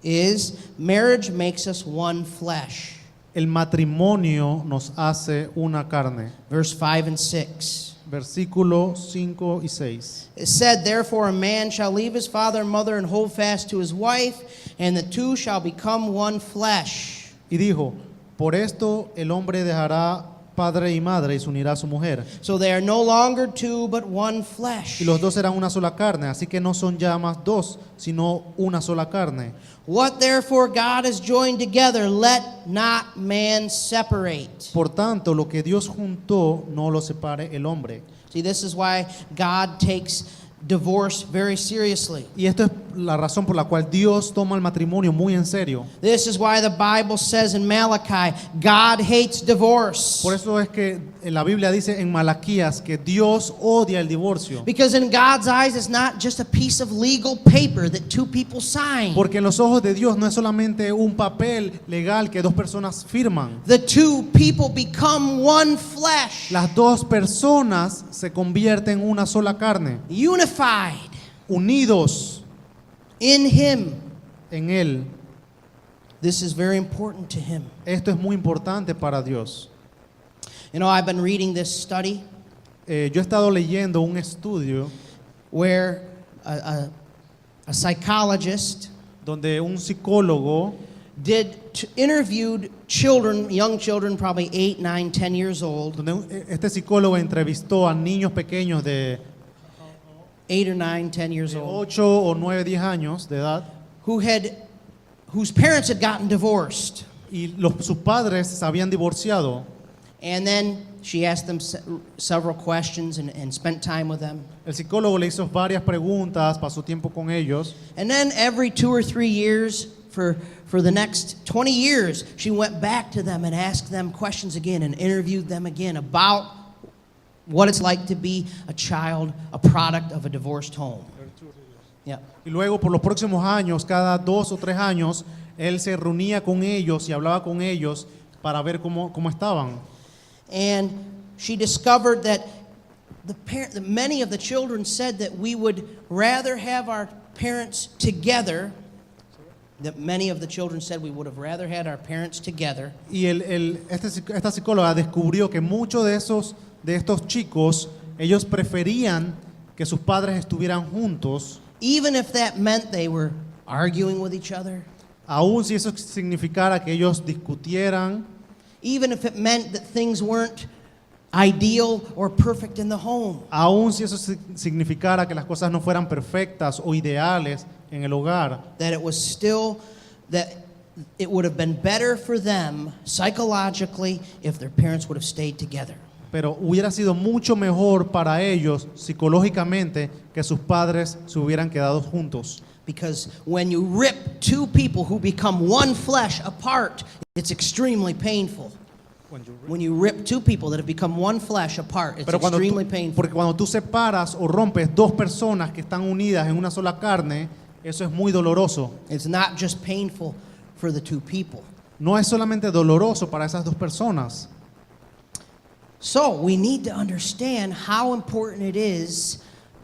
is marriage makes us one flesh. el matrimonio nos hace una carne. Verse 5 and 6. Versículos 5 y 6. It said, therefore a man shall leave his father and mother and hold fast to his wife, and the two shall become one flesh. Y dijo, por esto el hombre dejará padre y madre y se unirá a su mujer. So they are no longer two, but one flesh. Y los dos serán una sola carne, así que no son ya más dos, sino una sola carne. What therefore God has joined together, let not man separate. Por tanto, lo que Dios juntó, no lo separe el hombre. See, this is why God takes divorce very seriously. Y esto es la razón por la cual Dios toma el matrimonio muy en serio. This is why the Bible says in Malachi, God hates divorce. Por eso es que la Biblia dice en Malaquías que Dios odia el divorcio. Because in God's eyes, it's not just a piece of legal paper that two people sign. Porque en los ojos de Dios no es solamente un papel legal que dos personas firman. The two people become one flesh, Las dos personas se convierten en una sola carne, unified unidos in Him. en Él. This is very important to Him. Esto es muy importante para Dios. You know, I've been reading this study Yo he estado leyendo un estudio where a psychologist donde un psicólogo interviewed children, young children, probably 8, 9, 10 years old, este psicólogo entrevistó a niños pequeños de 8 or 9, 10 years old, 8 o 9, 10 años de edad whose parents had gotten divorced. y sus padres se habían divorciado. And then she asked them several questions and spent time with them. El psicólogo le hizo varias preguntas, pasó tiempo con ellos. And then every 2 or 3 years, for the next 20 years, she went back to them and asked them questions again and interviewed them again about what it's like to be a child, a product of a divorced home. Yeah. Y luego por los próximos años, cada 2 o 3 años, él se reunía con ellos y hablaba con ellos para ver cómo estaban. And she discovered that that many of the children said that we would rather have our parents together. That many of the children said we would have rather had our parents together. Y esta psicóloga descubrió que muchos de estos chicos, ellos preferían que sus padres estuvieran juntos, Even if that meant they were arguing with each other. aun si eso significara que ellos discutieran, Even if it meant that things weren't ideal or perfect in the home. aun si eso significara que las cosas no fueran perfectas o ideales en el hogar, That it was still, that it would have been better for them psychologically if their parents would have stayed together. pero hubiera sido mucho mejor para ellos psicológicamente que sus padres se hubieran quedado juntos. Because when you rip two people who become one flesh apart, it's extremely painful. When you rip two people that have become one flesh apart, it's Pero extremely painful. porque cuando tú separas o rompes dos personas que están unidas en una sola carne, eso es muy doloroso. It's not just painful for the two people. No es solamente doloroso para esas dos personas. So we need to understand how important it is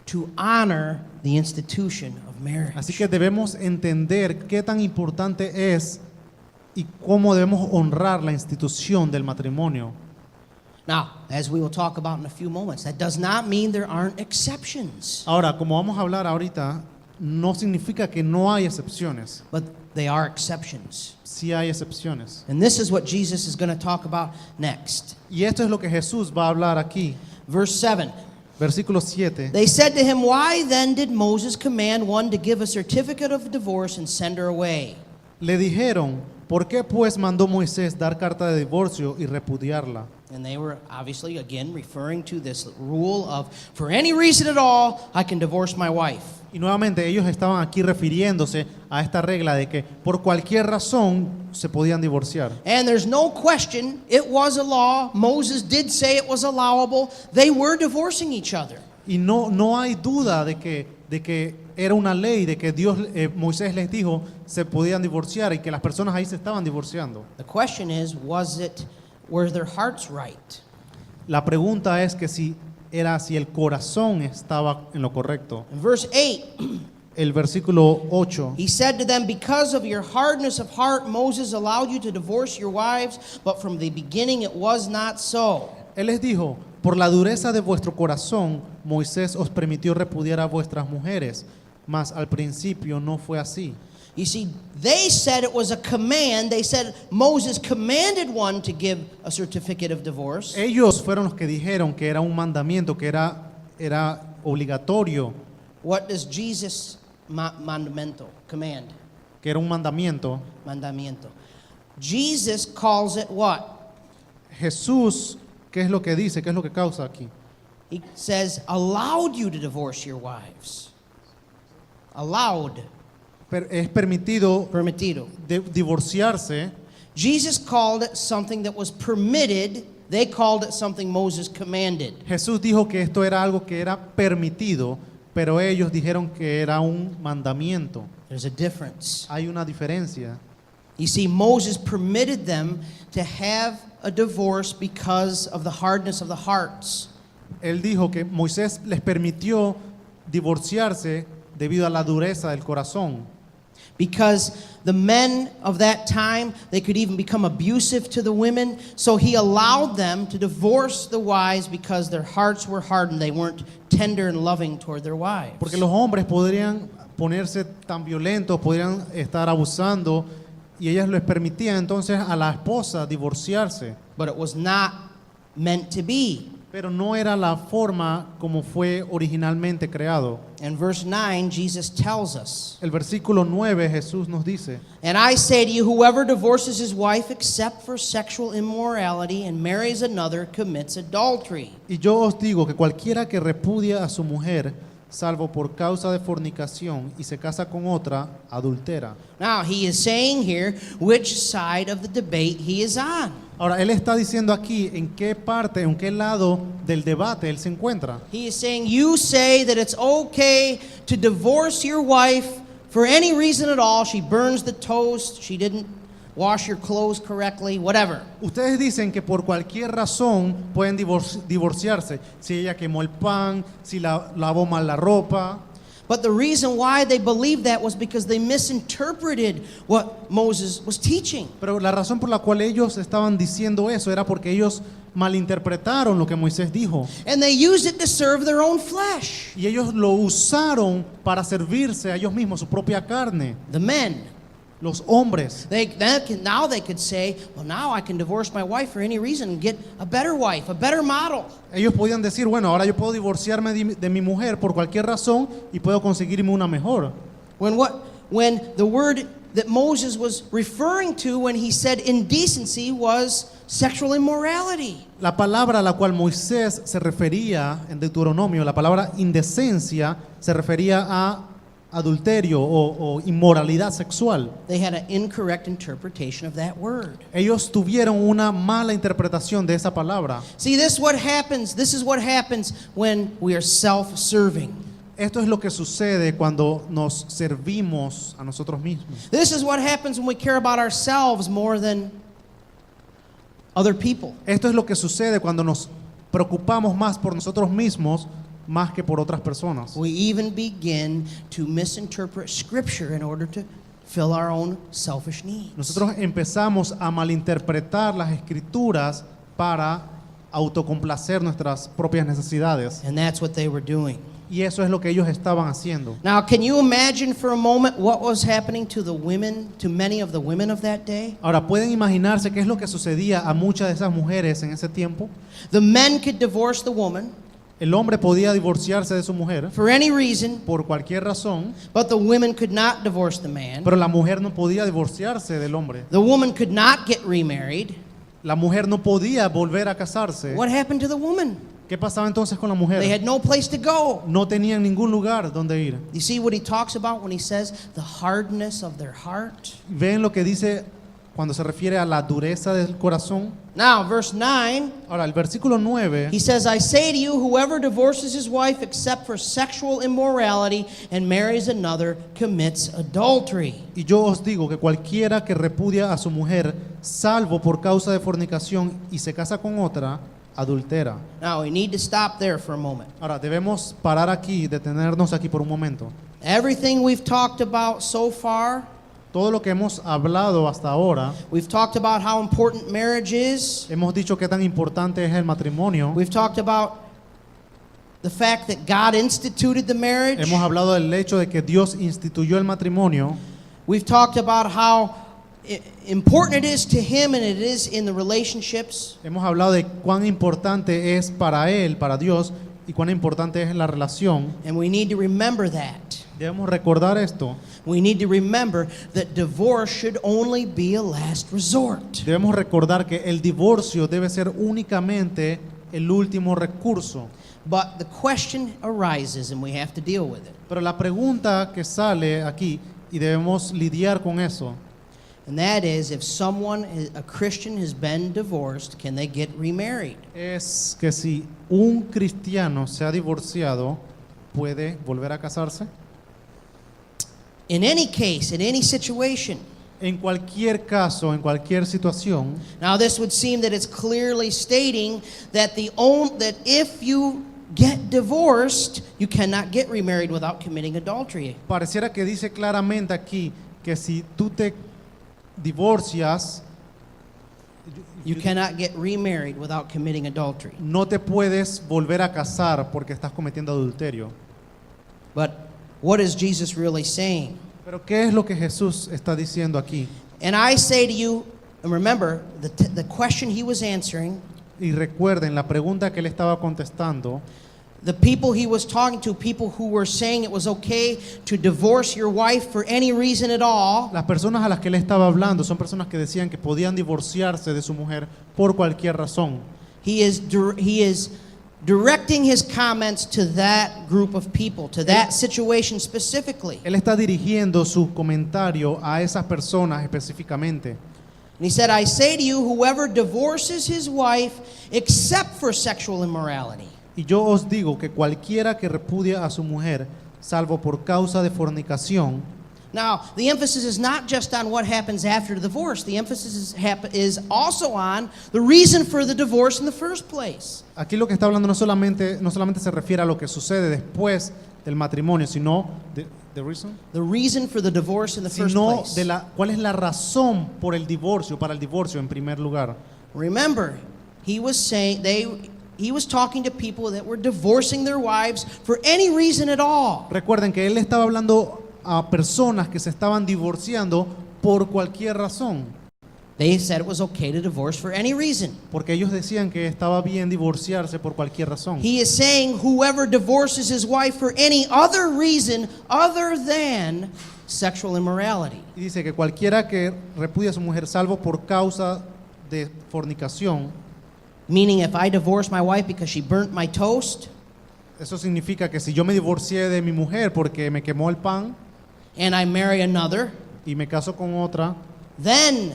to honor the institution of marriage. Así que debemos entender qué tan importante es y cómo debemos honrar la institución del matrimonio. Now, as we will talk about in a few moments, that does not mean there aren't exceptions, Ahora, como vamos a hablar ahorita, no significa que no hay excepciones. but they are exceptions. Sí hay excepciones. And this is what Jesus is going to talk about next. Y esto es lo que Jesús va a hablar aquí. Verse 7. Versículo 7. They said to him, "Why then did Moses command one to give a certificate of divorce and send her away?" Le dijeron, ¿por qué pues mandó Moisés dar carta de divorcio y repudiarla? And they were obviously, again, referring to this rule of, for any reason at all, I can divorce my wife. Y nuevamente ellos estaban aquí refiriéndose a esta regla de que por cualquier razón se podían divorciar. And there's no question, it was a law. Moses did say it was allowable. They were divorcing each other. Y no hay duda de que era una ley, de que Moisés les dijo se podían divorciar y que las personas ahí se estaban divorciando. The question is, were their hearts right? La pregunta es que si el corazón estaba en lo correcto. In verse 8, El versículo 8. he said to them, because of your hardness of heart, Moses allowed you to divorce your wives, but from the beginning it was not so. Él les dijo, por la dureza de vuestro corazón, Moisés os permitió repudiar a vuestras mujeres, mas al principio no fue así. You see, they said it was a command. They said Moses commanded one to give a certificate of divorce. Ellos fueron los que dijeron que era un mandamiento, que era obligatorio, What does Jesus mandamiento command? que era un mandamiento. Mandamiento. Jesus calls it what? Jesús, ¿qué es lo que dice? ¿Qué es lo que causa aquí? He says allowed you to divorce your wives. Allowed, Es permitido permitido. divorciarse. Jesus called it something that was permitted. They called it something Moses commanded. Jesús dijo que esto era algo que era permitido, pero ellos dijeron que era un mandamiento. There's a difference. Hay una diferencia. You see, Moses permitted them to have a divorce because of the hardness of the hearts. Él dijo que Moisés les permitió divorciarse debido a la dureza del corazón. Because the men of that time, they could even become abusive to the women. So he allowed them to divorce the wives because their hearts were hardened. They weren't tender and loving toward their wives. Porque los hombres podrían ponerse tan violentos, podrían estar abusando, y ellas les permitían entonces a la esposa divorciarse. But it was not meant to be. Pero no era la forma como fue originalmente creado. In verse 9, Jesus tells us, El versículo 9 Jesús nos dice, and I say to you, whoever divorces his wife except for sexual immorality and marries another commits adultery. y yo os digo que cualquiera que repudia a su mujer, salvo por causa de fornicación, y se casa con otra, adultera. Now, he is saying here which side of the debate he is on. Ahora, él está diciendo aquí en qué parte, en qué lado del debate él se encuentra. He is saying, you say that it's okay to divorce your wife for any reason at all. She burns the toast, she didn't wash your clothes correctly, whatever. Ustedes dicen que por cualquier razón pueden divorciarse. Si ella quemó el pan, si lavó mal la ropa. But the reason why they believed that was because they misinterpreted what Moses was teaching. Pero la razón por la cual ellos estaban diciendo eso era porque ellos malinterpretaron lo que Moisés dijo. And they used it to serve their own flesh. Y ellos lo usaron para servirse a ellos mismos, su propia carne. The men. Los hombres. Now they could say, well, now I can divorce my wife for any reason and get a better wife, a better model. Ellos podían decir, bueno, ahora yo puedo divorciarme de mi mujer por cualquier razón y puedo conseguirme una mejor. When the word that Moses was referring to when he said indecency was sexual immorality. La palabra a la cual Moisés se refería en Deuteronomio, la palabra indecencia, se refería a adulterio o inmoralidad sexual. They had an incorrect interpretation of that word. Ellos tuvieron una mala interpretación de esa palabra. See, this is what happens when we are self-serving. Esto es lo que sucede cuando nos servimos a nosotros mismos. This is what happens when we care about ourselves more than other people. Esto es lo que sucede cuando nos preocupamos más por nosotros mismos más que por otras personas. We even begin to misinterpret Scripture in order to fill our own selfish needs. Nosotros empezamos a malinterpretar las escrituras para autocomplacer nuestras propias necesidades. And that's what they were doing. Y eso es lo que ellos estaban haciendo. Now, can you imagine for a moment what was happening to the women, to many of the women of that day? Ahora, ¿pueden imaginarse qué es lo que sucedía a muchas de esas mujeres en ese tiempo? The men could divorce the woman. El hombre podía divorciarse de su mujer for any reason, por cualquier razón, but the women could not divorce the man. pero la mujer no podía divorciarse del hombre. The woman could not get remarried. La mujer no podía volver a casarse. What happened to the woman? ¿Qué pasaba entonces con la They mujer? had no place to go. No tenían ningún lugar donde ir. You see what he talks about when he says the hardness of their heart? ¿Ven lo que dice cuando se refiere a la dureza del corazón? Now, verse 9, Ahora, el versículo 9 he says, I say to you, whoever divorces his wife except for sexual immorality and marries another commits adultery. y yo os digo que cualquiera que repudia a su mujer, salvo por causa de fornicación y se casa con otra, adultera. Now, we need to stop there for a moment. Ahora, debemos parar aquí, detenernos aquí por un momento. Everything we've talked about so far, Todo lo que hemos hablado hasta ahora, we've talked about how important marriage is. hemos dicho qué tan importante es el matrimonio. We've talked about the fact that God instituted the marriage. Hemos hablado del hecho de que Dios instituyó el matrimonio. We've talked about how important it is to Him and it is in the relationships. Hemos hablado de cuán importante es para Él, para Dios, y cuán importante es la relación. And we need to remember that. Debemos recordar esto. We need to remember that divorce should only be a last resort. Debemos recordar que el divorcio debe ser únicamente el último recurso. But the question arises and we have to deal with it. Pero la pregunta que sale aquí, y debemos lidiar con eso, And that is, if someone, a Christian, has been divorced, can they get remarried? es que si un cristiano se ha divorciado, ¿puede volver a casarse? In any case, in any situation. En cualquier caso, en cualquier situación, Now, this would seem that it's clearly stating that that if you get divorced, you cannot get remarried without committing adultery. pareciera que dice claramente aquí que si tú te divorcias, You cannot get remarried without committing adultery. no te puedes volver a casar porque estás cometiendo adulterio. But what is Jesus really saying? Pero ¿qué es lo que Jesús está diciendo aquí? And I say to you, and remember, the question he was answering, Y recuerden, la pregunta que él estaba contestando, the people he was talking to, people who were saying it was okay to divorce your wife for any reason at all, las personas a las que él estaba hablando son personas que decían que podían divorciarse de su mujer por cualquier razón. he is directing his comments to that group of people, to that situation specifically. Él está dirigiendo su comentario a esas personas específicamente. And he said, I say to you, whoever divorces his wife except for sexual immorality. Y yo os digo que cualquiera que repudia a su mujer, salvo por causa de fornicación. Now, the emphasis is not just on what happens after the divorce. The emphasis is also on the reason for the divorce in the first place. Aquí lo que está hablando no solamente se refiere a lo que sucede después del matrimonio, sino the reason, The reason for the divorce in the first sino place. de cuál es la razón por el divorcio, para el divorcio en primer lugar. Remember, he was saying he was talking to people that were divorcing their wives for any reason at all. Recuerden que él estaba hablando a personas que se estaban divorciando por cualquier razón, They said it was okay to divorce for any reason. porque ellos decían que estaba bien divorciarse por cualquier razón. He is saying whoever divorces his wife for any other reason other than sexual immorality. Y dice que cualquiera que repudia a su mujer salvo por causa de fornicación, Meaning if I divorce my wife because she burnt my toast, eso significa que si yo me divorcié de mi mujer porque me quemó el pan and I marry another, y me caso con otra, then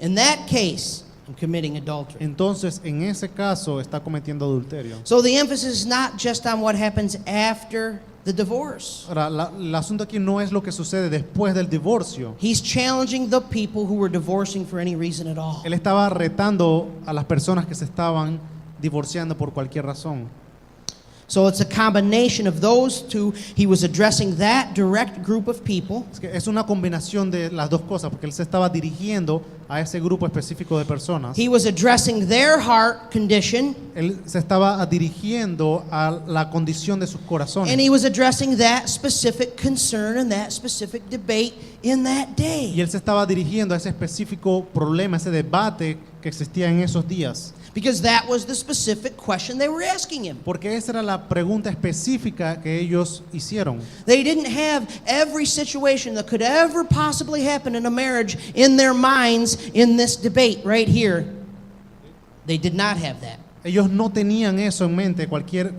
in that case, I'm committing adultery. entonces en ese caso está cometiendo adulterio. So the emphasis is not just on what happens after the divorce. Ahora, el asunto aquí no es lo que sucede después del divorcio. He's challenging the people who were divorcing for any reason at all. Él estaba retando a las personas que se estaban divorciando por cualquier razón. So it's a combination of those two. He was addressing that direct group of people. Es que es una combinación de las dos cosas, porque él se estaba dirigiendo a ese grupo específico de personas. He was addressing their heart condition. Él se estaba dirigiendo a la condición de sus corazones. And he was addressing that specific concern and that specific debate in that Y day. él se estaba dirigiendo a ese específico problema, ese debate que existía en esos días. Because that was the specific question they were asking him. Porque esa era la pregunta específica que ellos hicieron. They didn't have every situation that could ever possibly happen in a marriage in their minds in this debate right here. They did not have that. Ellos no tenían eso en mente, cualquier...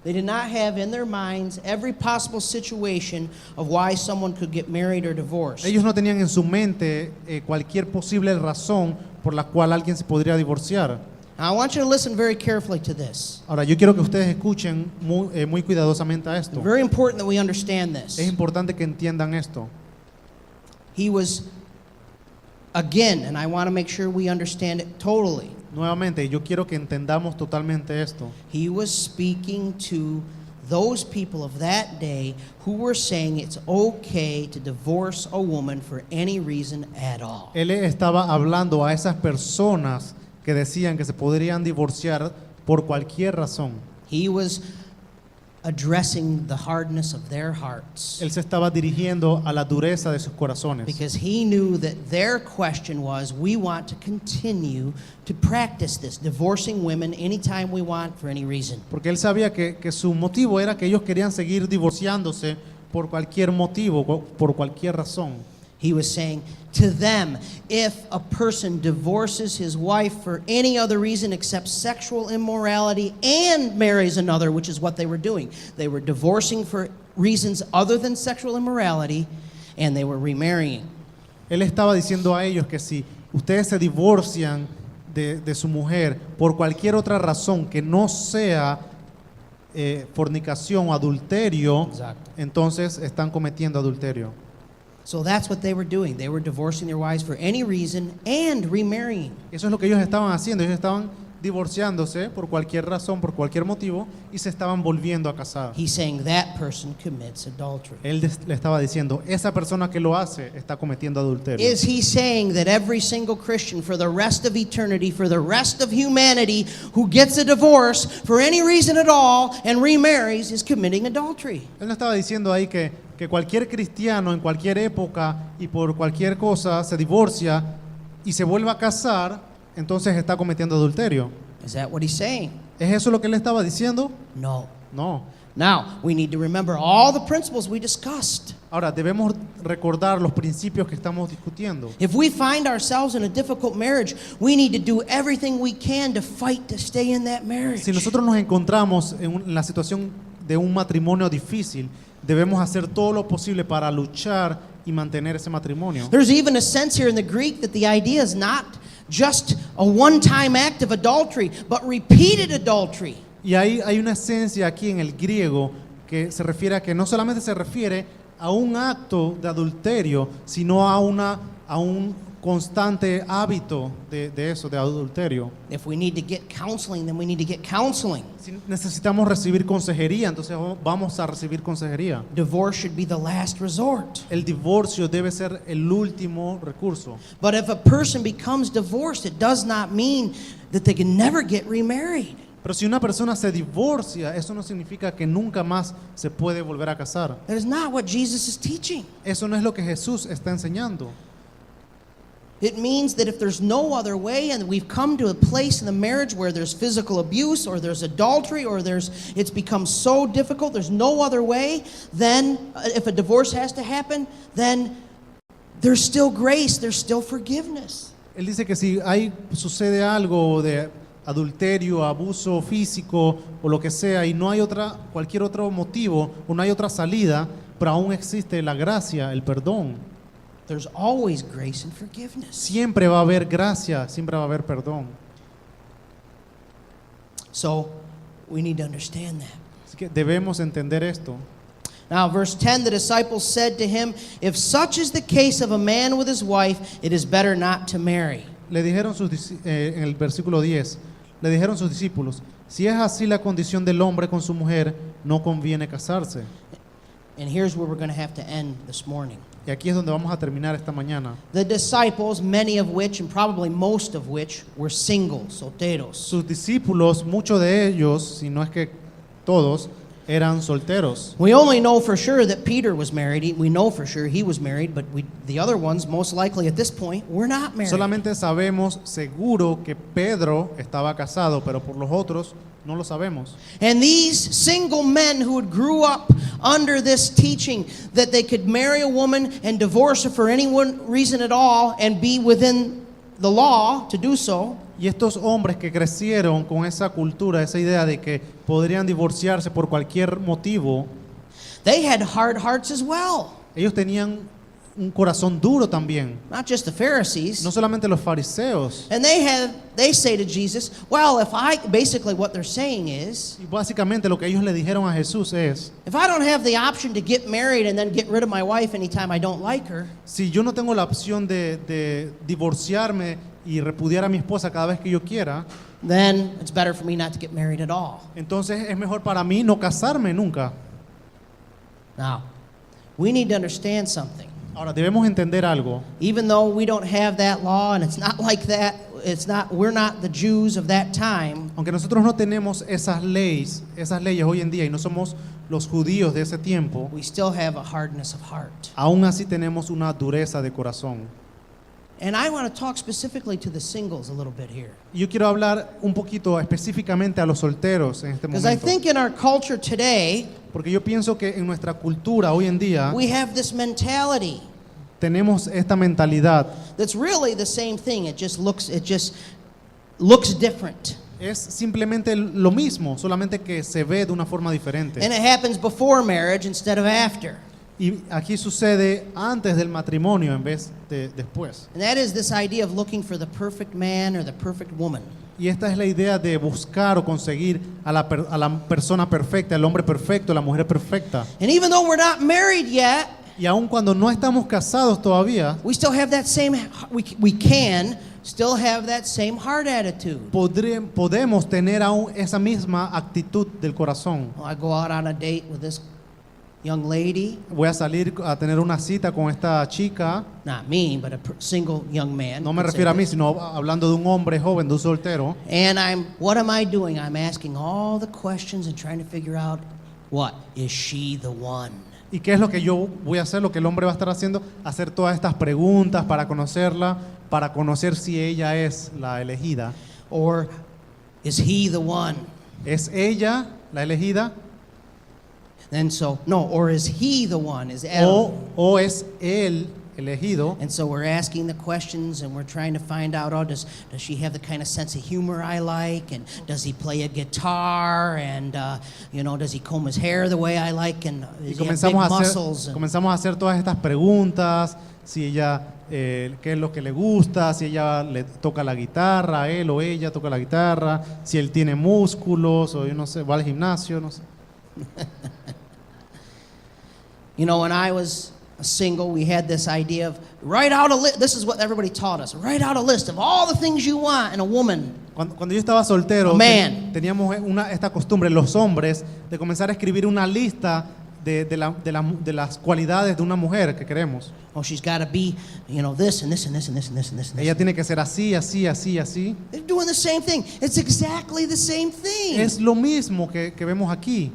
They did not have in their minds every possible situation of why someone could get married or divorced. Ellos no tenían en su mente cualquier posible razón por la cual alguien se podría divorciar. Now, I want you to listen very carefully to this. Ahora, yo quiero que ustedes escuchen muy cuidadosamente a It's esto. very important that we understand this. Es importante que entiendan esto. He was, again, and I want to make sure we understand it totally. Nuevamente, yo quiero que entendamos totalmente esto. He was speaking to those people of that day who were saying it's okay to divorce a woman for any reason at all. Él estaba hablando a esas personas que decían que se podrían divorciar por cualquier razón. He was addressing the hardness of their hearts. Él se estaba dirigiendo a la dureza de sus corazones. Because he knew that their question was, we want to continue to practice this, divorcing women anytime we want for any reason. Porque él sabía que su motivo era que ellos querían seguir divorciándose por cualquier motivo, por cualquier razón. He was saying to them, if a person divorces his wife for any other reason except sexual immorality and marries another, which is what they were doing. They were divorcing for reasons other than sexual immorality, and they were remarrying. Él estaba diciendo a ellos que si ustedes se divorcian de su mujer por cualquier otra razón que no sea fornicación o adulterio, Exacto. entonces están cometiendo adulterio. So that's what they were doing. They were divorcing their wives for any reason and remarrying. Eso es lo que ellos estaban haciendo. Ellos estaban divorciándose por cualquier razón, por cualquier motivo, y se estaban volviendo a casar. He's saying that person commits adultery. Él le estaba diciendo, esa persona que lo hace está cometiendo adulterio. Is he saying that every single Christian for the rest of eternity, for the rest of humanity, who gets a divorce for any reason at all and remarries is committing adultery? Él no estaba diciendo ahí que cualquier cristiano en cualquier época y por cualquier cosa se divorcia y se vuelve a casar, entonces está cometiendo adulterio. Is that what he's saying? ¿Es eso lo que él estaba diciendo? No. No. Now, we need to remember all the principles we discussed. Ahora, debemos recordar los principios que estamos discutiendo. If we find ourselves in a difficult marriage, we need to do everything we can to fight to stay in that marriage. Si nosotros nos encontramos en la situación de un matrimonio difícil, debemos hacer todo lo posible para luchar y mantener ese matrimonio. There's even a sense here in the Greek that the idea is not just a one-time act of adultery, but repeated adultery. Y hay una esencia aquí en el griego que se refiere a que no solamente se refiere a un acto de adulterio, sino a un constante hábito de eso, de adulterio. If we need to get counseling, then we need to get counseling. Si necesitamos recibir consejería, entonces vamos a recibir consejería. Divorce should be the last resort. El divorcio debe ser el último recurso. But if a person becomes divorced, it does not mean that they can never get remarried. Pero si una persona se divorcia, eso no significa que nunca más se puede volver a casar. That is not what Jesus is teaching. Eso no es lo que Jesús está enseñando. It means that if there's no other way and we've come to a place in the marriage where there's physical abuse or there's adultery or it's become so difficult, there's no other way, then if a divorce has to happen, then there's still grace, there's still forgiveness. Él dice que si sucede algo de adulterio, abuso físico o lo que sea y no hay cualquier otro motivo o no hay otra salida, pero aún existe la gracia, el perdón. There's always grace and forgiveness. Siempre va a haber gracia, siempre va a haber perdón. So we need to understand that. Así que debemos entender esto. Now, verse 10, the disciples said to him, if such is the case of a man with his wife, it is better not to marry. Le dijeron en el versículo 10, le dijeron sus discípulos, si es así la condición del hombre con su mujer, no conviene casarse. And here's where we're going to have to end this morning. Y aquí es donde vamos a terminar esta mañana. The disciples, many of which, and probably most of which, were single, solteros. Sus discípulos, muchos de ellos, si no es que todos, eran solteros. We only know for sure that Peter was married. We know for sure he was married, but the other ones, most likely at this point, were not married. Solamente sabemos seguro que Pedro estaba casado, pero por los otros no lo sabemos. And these single men who had grew up under this teaching that they could marry a woman and divorce her for any one reason at all and be within the law to do so, Y estos hombres que crecieron con esa cultura, esa idea de que podrían divorciarse por cualquier motivo, they had hard hearts as well. ellos tenían un corazón duro también. Not just the Pharisees. No solamente los fariseos. And they say to Jesus, well, basically what they're saying is, Y básicamente lo que ellos le dijeron a Jesús es, if I don't have the option to get married and then get rid of my wife anytime I don't like her, si yo no tengo la opción de divorciarme y repudiar a mi esposa cada vez que yo quiera, then it's better for me not to get married at all. entonces es mejor para mí no casarme nunca. Now, we need to understand something. Ahora, debemos entender algo. Even though we don't have that law and it's not like that, we're not the Jews of that time, Aunque nosotros no tenemos esas leyes hoy en día y no somos los judíos de ese tiempo, we still have a hardness of heart. aún así tenemos una dureza de corazón. And I want to talk specifically to the singles a little bit here. Y yo quiero hablar un poquito específicamente a los solteros en este Because I momento. think in our culture today, Porque yo pienso que en nuestra cultura hoy en día we have this mentality tenemos esta mentalidad. that's really the same thing. It just looks different. Es simplemente lo mismo, solamente que se ve de una forma diferente. And it happens before marriage instead of after. Y aquí sucede antes del matrimonio en vez de después. And that is this idea of looking for the perfect man or the perfect woman. Y esta es la idea de buscar o conseguir a la persona perfecta, el hombre perfecto, la mujer perfecta. And even though we're not married yet, Y aun cuando no estamos casados todavía, we still have that same, we can still have that same heart attitude. podemos tener aún esa misma actitud del corazón. Well, I go out on a date with this young lady, Voy a salir a tener una cita con esta chica. not me, but a single young man. No me could say refiero a mí, this. sino hablando de un hombre joven, de un soltero. And what am I doing? I'm asking all the questions and trying to figure out, what, is she the one? ¿Y qué es lo que yo voy a hacer? Lo que el hombre va a estar haciendo, hacer todas estas preguntas para conocerla, para conocer si ella es la elegida. Or is he the one? ¿Es ella la elegida? And so, no, or is he the one? Is Adam? ¿O es él elegido? And so we're asking the questions and we're trying to find out, does she have the kind of sense of humor I like? And does he play a guitar? And, does he comb his hair the way I like? And Y does he have big muscles? comenzamos a hacer todas estas preguntas, si ella, qué es lo que le gusta, si ella le toca la guitarra, él o ella toca la guitarra, si él tiene músculos, o yo no sé, va al gimnasio, no sé. When I was single, we had this idea of write out a list. This is what everybody taught us. Write out a list of all the things you want in a woman. Cuando yo estaba soltero, A man. teníamos esta costumbre, los hombres, de comenzar a escribir una lista de las cualidades de una mujer que queremos. Oh, she's got to be, this and this and this and this and this and this. And Ella this. tiene que ser así, así, así, así. They're doing the same thing. It's exactly the same thing. Es lo mismo que vemos aquí.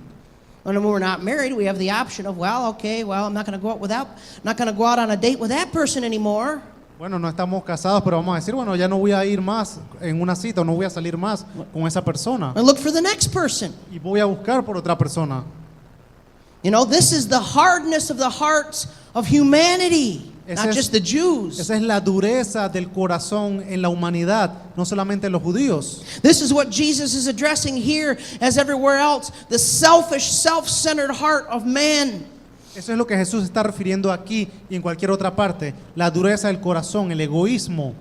When we're not married, we have the option of, I'm not going to go out on a date with that person anymore. Bueno, no estamos casados, pero vamos a decir, bueno, ya no voy a ir más en una cita, o no voy a salir más con esa persona. And look for the next person. Y voy a buscar por otra persona. This is the hardness of the hearts of humanity, not just the Jews. Esa es la dureza del corazón en la humanidad, no solamente en los judíos. This is what Jesus is addressing here as everywhere else, the selfish, self-centered heart of man. Eso es lo que Jesús está refiriendo aquí y en cualquier otra parte. La dureza del corazón, el egoísmo,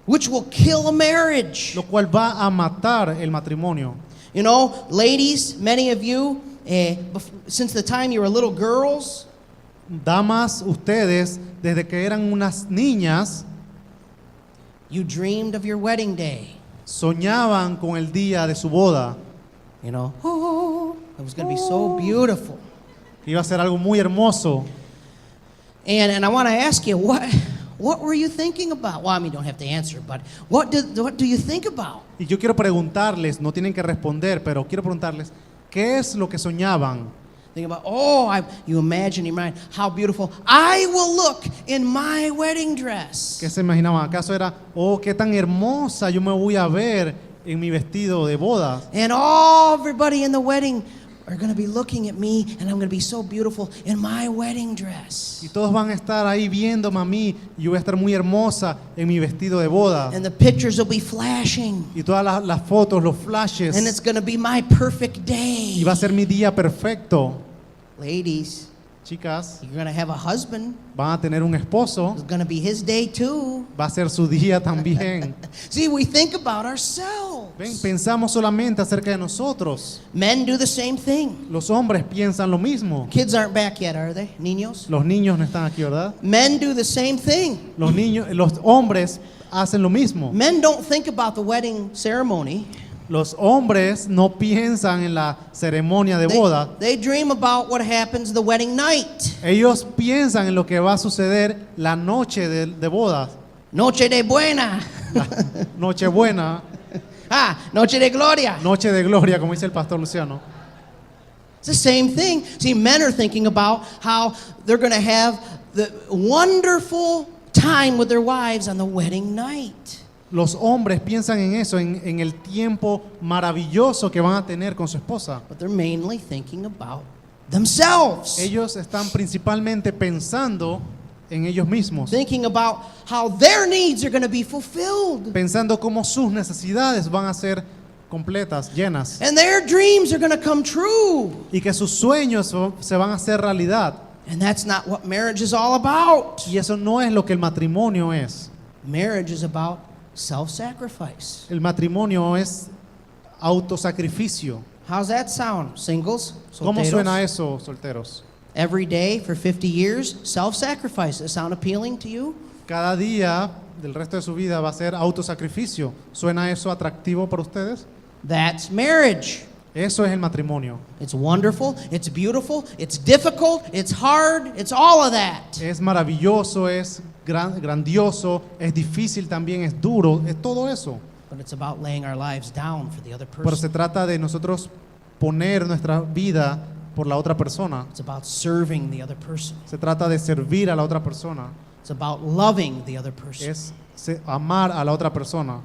Which will kill a marriage. lo cual va a matar el matrimonio. Ladies, many of you, since the time you were little girls, Damas, ustedes, desde que eran unas niñas, you dreamed of your wedding day. soñaban con el día de su boda, It was going to be so beautiful. que iba a ser algo muy hermoso. And I want to ask you, what were you thinking about? Well, I mean, you don't have to answer, but what do you think about? Y yo quiero preguntarles, no tienen que responder, pero quiero preguntarles, ¿qué es lo que soñaban? Think about, you imagine in your mind how beautiful I will look in my wedding dress. ¿Qué se imaginaban? ¿Acaso era, qué tan hermosa yo me voy a ver en mi vestido de bodas? And everybody in the wedding are going to be looking at me, and I'm going to be so beautiful in my wedding dress. Y todos van a estar ahí viéndome a mí y yo voy a estar muy hermosa en mi vestido de boda. And the pictures will be flashing. Y todas las fotos, los flashes. And it's going to be my perfect day. Y va a ser mi día perfecto. Ladies, Chicas, you're going to have a husband. van a tener un esposo. It's going to be his day too. Va a ser su día también. See, we think about ourselves. Ven, pensamos solamente acerca de nosotros. Men do the same thing. Los hombres piensan lo mismo. Kids aren't back yet, are they? Niños? Los niños no están aquí, ¿verdad? Men do the same thing. Los hombres hacen lo mismo. Men don't think about the wedding ceremony. Los hombres no piensan en la ceremonia de boda. They dream about what happens the wedding night. Ellos piensan en lo que va a suceder la noche de bodas. Noche de buena. Noche buena, Noche de gloria. noche de gloria, como dice el pastor Luciano. It's the same thing. See, men are thinking about how they're going to have the wonderful time with their wives on the wedding night. Los hombres piensan en eso, en el tiempo maravilloso que van a tener con su esposa. But they're mainly thinking about themselves. Ellos están principalmente pensando en ellos mismos, Thinking about how their needs are going to be fulfilled. pensando cómo sus necesidades van a ser completas, llenas, And their dreams are going to come true. y que sus sueños se van a hacer realidad. And that's not what marriage is all about. Y eso no es lo que el matrimonio es. Marriage is about self-sacrifice. El matrimonio es autosacrificio. How's that sound, singles? ¿Cómo Solteros? suena eso, solteros? Every day for 50 years, self-sacrifice. Does it sound appealing to you? Cada día del resto de su vida va a ser autosacrificio. ¿Suena eso atractivo para ustedes? That's marriage. Eso es el matrimonio. It's wonderful, it's beautiful, it's difficult, it's hard, it's all of that. Es maravilloso, es grandioso, es difícil también, es duro, es todo eso. But it's about laying our lives down for the other Pero se person. trata de nosotros poner nuestra vida por la otra persona. It's about serving the other person. Se trata de servir a la otra persona. It's about loving the other person. Es amar a la otra persona.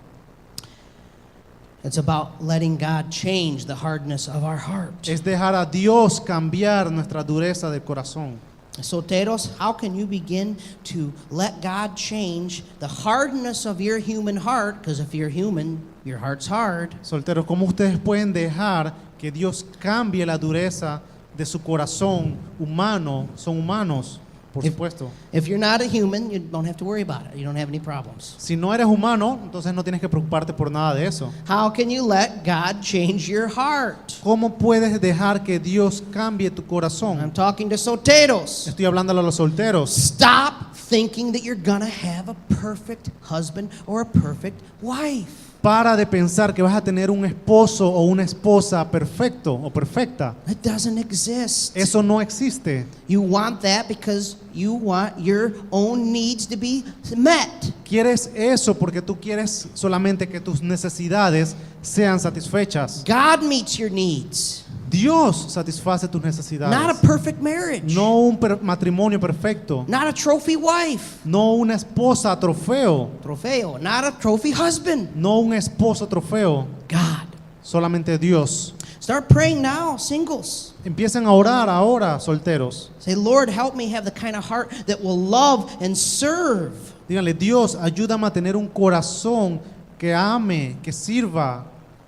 It's about letting God change the hardness of our heart. Es dejar a Dios cambiar nuestra dureza de corazón. Solteros, how can you begin to let God change the hardness of your human heart? Because if you're human, your heart's hard. Solteros, ¿cómo ustedes pueden dejar que Dios cambie la dureza de su corazón humano? Son humanos, por supuesto. If you're not a human, you don't have to worry about it. You don't have any problems. Si no eres humano, entonces no tienes que preocuparte por nada de eso. How can you let God change your heart? ¿Cómo puedes dejar que Dios cambie tu I'm corazón? talking to solteros. Estoy hablando a los solteros. Stop thinking that you're gonna have a perfect husband or a perfect wife. Para de pensar que vas a tener un esposo o una esposa perfecto o perfecta. It doesn't exist. Eso no existe. You want that because you want your own needs to be met. Quieres eso porque tú quieres solamente que tus necesidades sean satisfechas. God meets your needs, Dios satisface tus necesidades. not a perfect marriage, No un matrimonio perfecto. not a trophy wife, No una esposa trofeo. trofeo, not a trophy husband. No un esposo trofeo. God. Solamente Dios. Start praying now, singles. Empiecen a orar ahora, solteros. Say, Lord, help me have the kind of heart that will love and serve. Díganle, Dios, ayúdame a tener un corazón que ame, que sirva,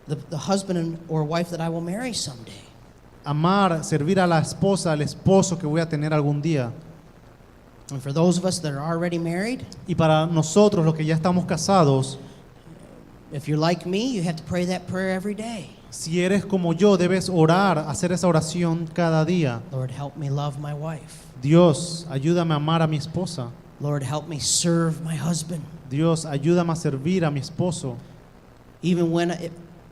The husband or wife that I will marry someday. amar, servir a la esposa, al esposo que voy a tener algún día. And for those of us that are already married, Y para nosotros, los que ya estamos casados, if you're like me, you have to pray that prayer every day. si eres como yo, debes orar, hacer esa oración cada día. Lord, help me love my wife. Dios, ayúdame a amar a mi esposa. Lord, help me serve my husband. Dios, ayúdame a servir a mi esposo. Even when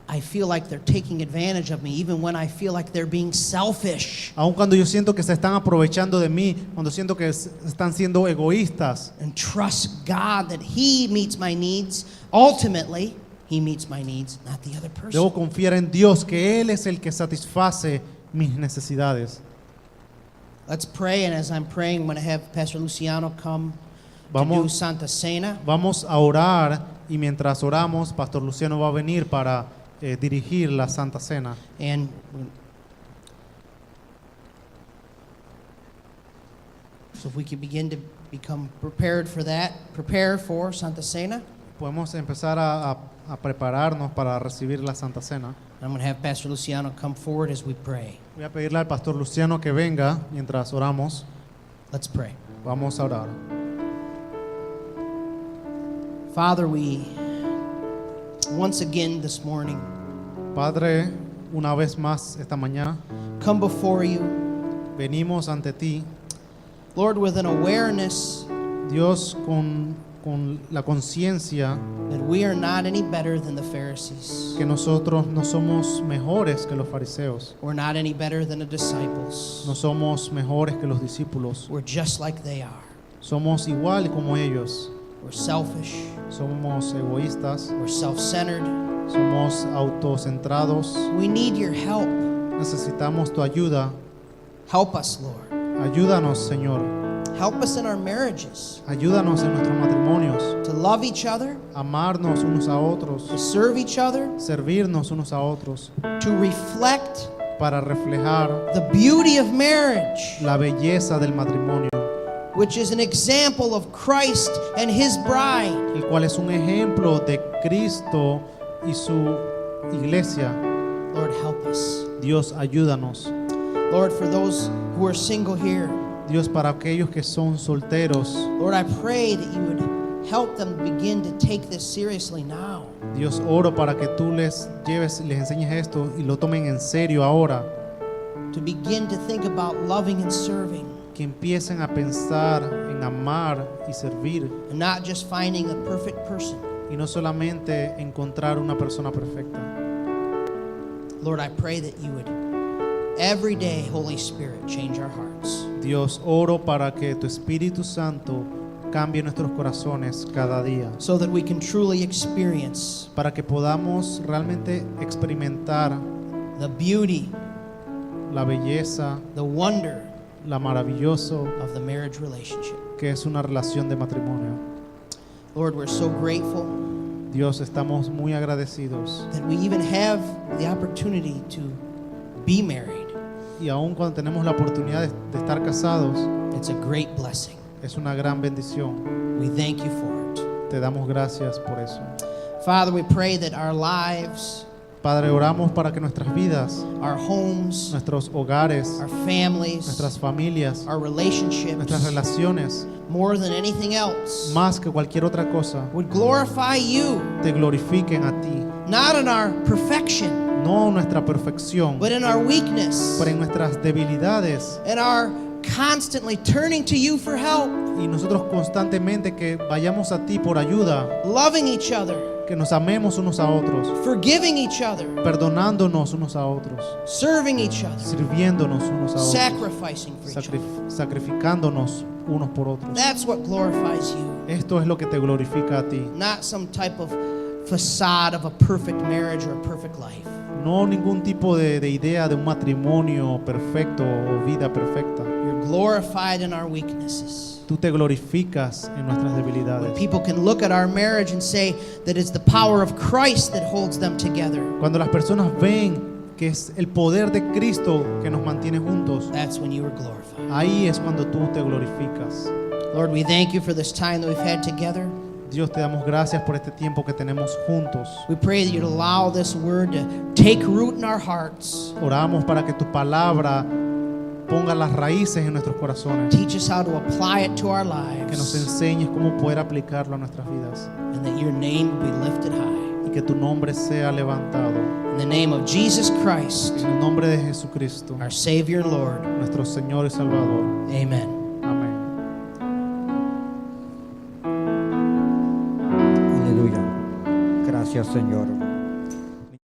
I feel like they're taking advantage of me, even when I feel like they're being selfish. Aun cuando yo siento que se están aprovechando de mí, cuando siento que están siendo egoístas. And trust God that He meets my needs. Ultimately, He meets my needs, not the other person. Debo confiar en Dios, que Él es el que satisface mis necesidades. Let's pray, and as I'm praying, I'm going to have Pastor Luciano come to do Vamos, Santa Cena. vamos a orar y mientras oramos, Pastor Luciano va a venir para dirigir la Santa Cena. And so if we can begin to become prepared for that, prepare for Santa Cena. Podemos empezar a prepararnos para recibir la Santa Cena. I'm going to have Pastor Luciano come forward as we pray. Voy a pedirle al Pastor Luciano que venga mientras oramos. Let's pray. Vamos a orar. Father, we once again this morning Padre, una vez más esta mañana come before you, venimos ante ti, Lord, with an awareness Dios, con la conciencia that we are not any better than the Pharisees. que nosotros no somos mejores que los fariseos, We're not any better than the disciples. no somos mejores que los discípulos, We're just like they are. somos igual como ellos, We're selfish. somos egoístas, We're self-centered. somos autocentrados, We need your help. necesitamos tu ayuda, Help us, Lord. ayúdanos Señor, Help us in our marriages ayúdanos en nuestros matrimonios, to love each other, amarnos unos a to otros, serve each other, servirnos unos a otros, to reflect para reflejar the beauty of marriage, la belleza del matrimonio, which is an example of Christ and His bride. el cual es un ejemplo de Cristo y su iglesia. Lord, help us. Dios, ayúdanos. Lord, for those who are single here, Dios, para aquellos que son solteros, Lord, I pray that you would help them begin to take this seriously now. Dios, oro para que tú les lleves y les enseñes esto y lo tomen en serio ahora, To begin to think about loving and serving, que empiecen a pensar en amar y servir and not just finding the perfect person. y no solamente encontrar una persona perfecta. Lord, I pray that you would every day, Holy Spirit, change our hearts. Dios, oro para que tu Espíritu Santo cambie nuestros corazones cada día, So that we can truly experience para que podamos realmente experimentar the beauty, la belleza, the wonder la maravilloso of the marriage relationship. que es una relación de matrimonio. Lord, we're so grateful Dios, estamos muy agradecidos that we even have the opportunity to be married. y aun cuando tenemos la oportunidad de estar casados, It's a great blessing. es una gran bendición. We thank you for it. Te damos gracias por eso. Father, we pray that our lives, Padre, oramos para que nuestras vidas, our homes, nuestros hogares, our families, nuestras familias, our relationships, nuestras relaciones, more than anything else, más que cualquier otra cosa, would glorify you, te glorifiquen a ti, not in our perfection, no en nuestra perfección, but in our weakness, pero en nuestras debilidades, and our constantly turning to you for help, y nosotros constantemente que vayamos a ti por ayuda, loving each other, que nos amemos unos a otros, forgiving each other, perdonándonos unos a otros, serving each other, sirviéndonos unos a otros, sacrificing for each other. sacrificándonos unos por otros. That's what glorifies you, Esto es lo que te glorifica a ti, not some type of facade of a perfect marriage or a perfect life. no ningún tipo de idea de un matrimonio perfecto o vida perfecta. You're glorified in our weaknesses. Tú te glorificas en nuestras When debilidades. people can look at our marriage and say that it's the power of Christ that holds them together, Cuando las personas ven que es el poder de Cristo que nos mantiene juntos, that's when you are glorified. ahí es cuando tú te glorificas. Lord, we thank you for this time that we've had together. Dios, te damos gracias por este tiempo que tenemos juntos. We pray that you'd allow this word to take root in our hearts. Oramos para que tu palabra ponga las raíces en nuestros corazones, Teach us how to apply it to our que nos lives, enseñes cómo poder aplicarlo a nuestras vidas and that your name will be lifted high. y que tu nombre sea levantado. In the name of Jesus Christ, En el nombre de Jesucristo, our Savior and Lord. nuestro Señor y Salvador. Amen. Amén. Aleluya. Gracias, Señor.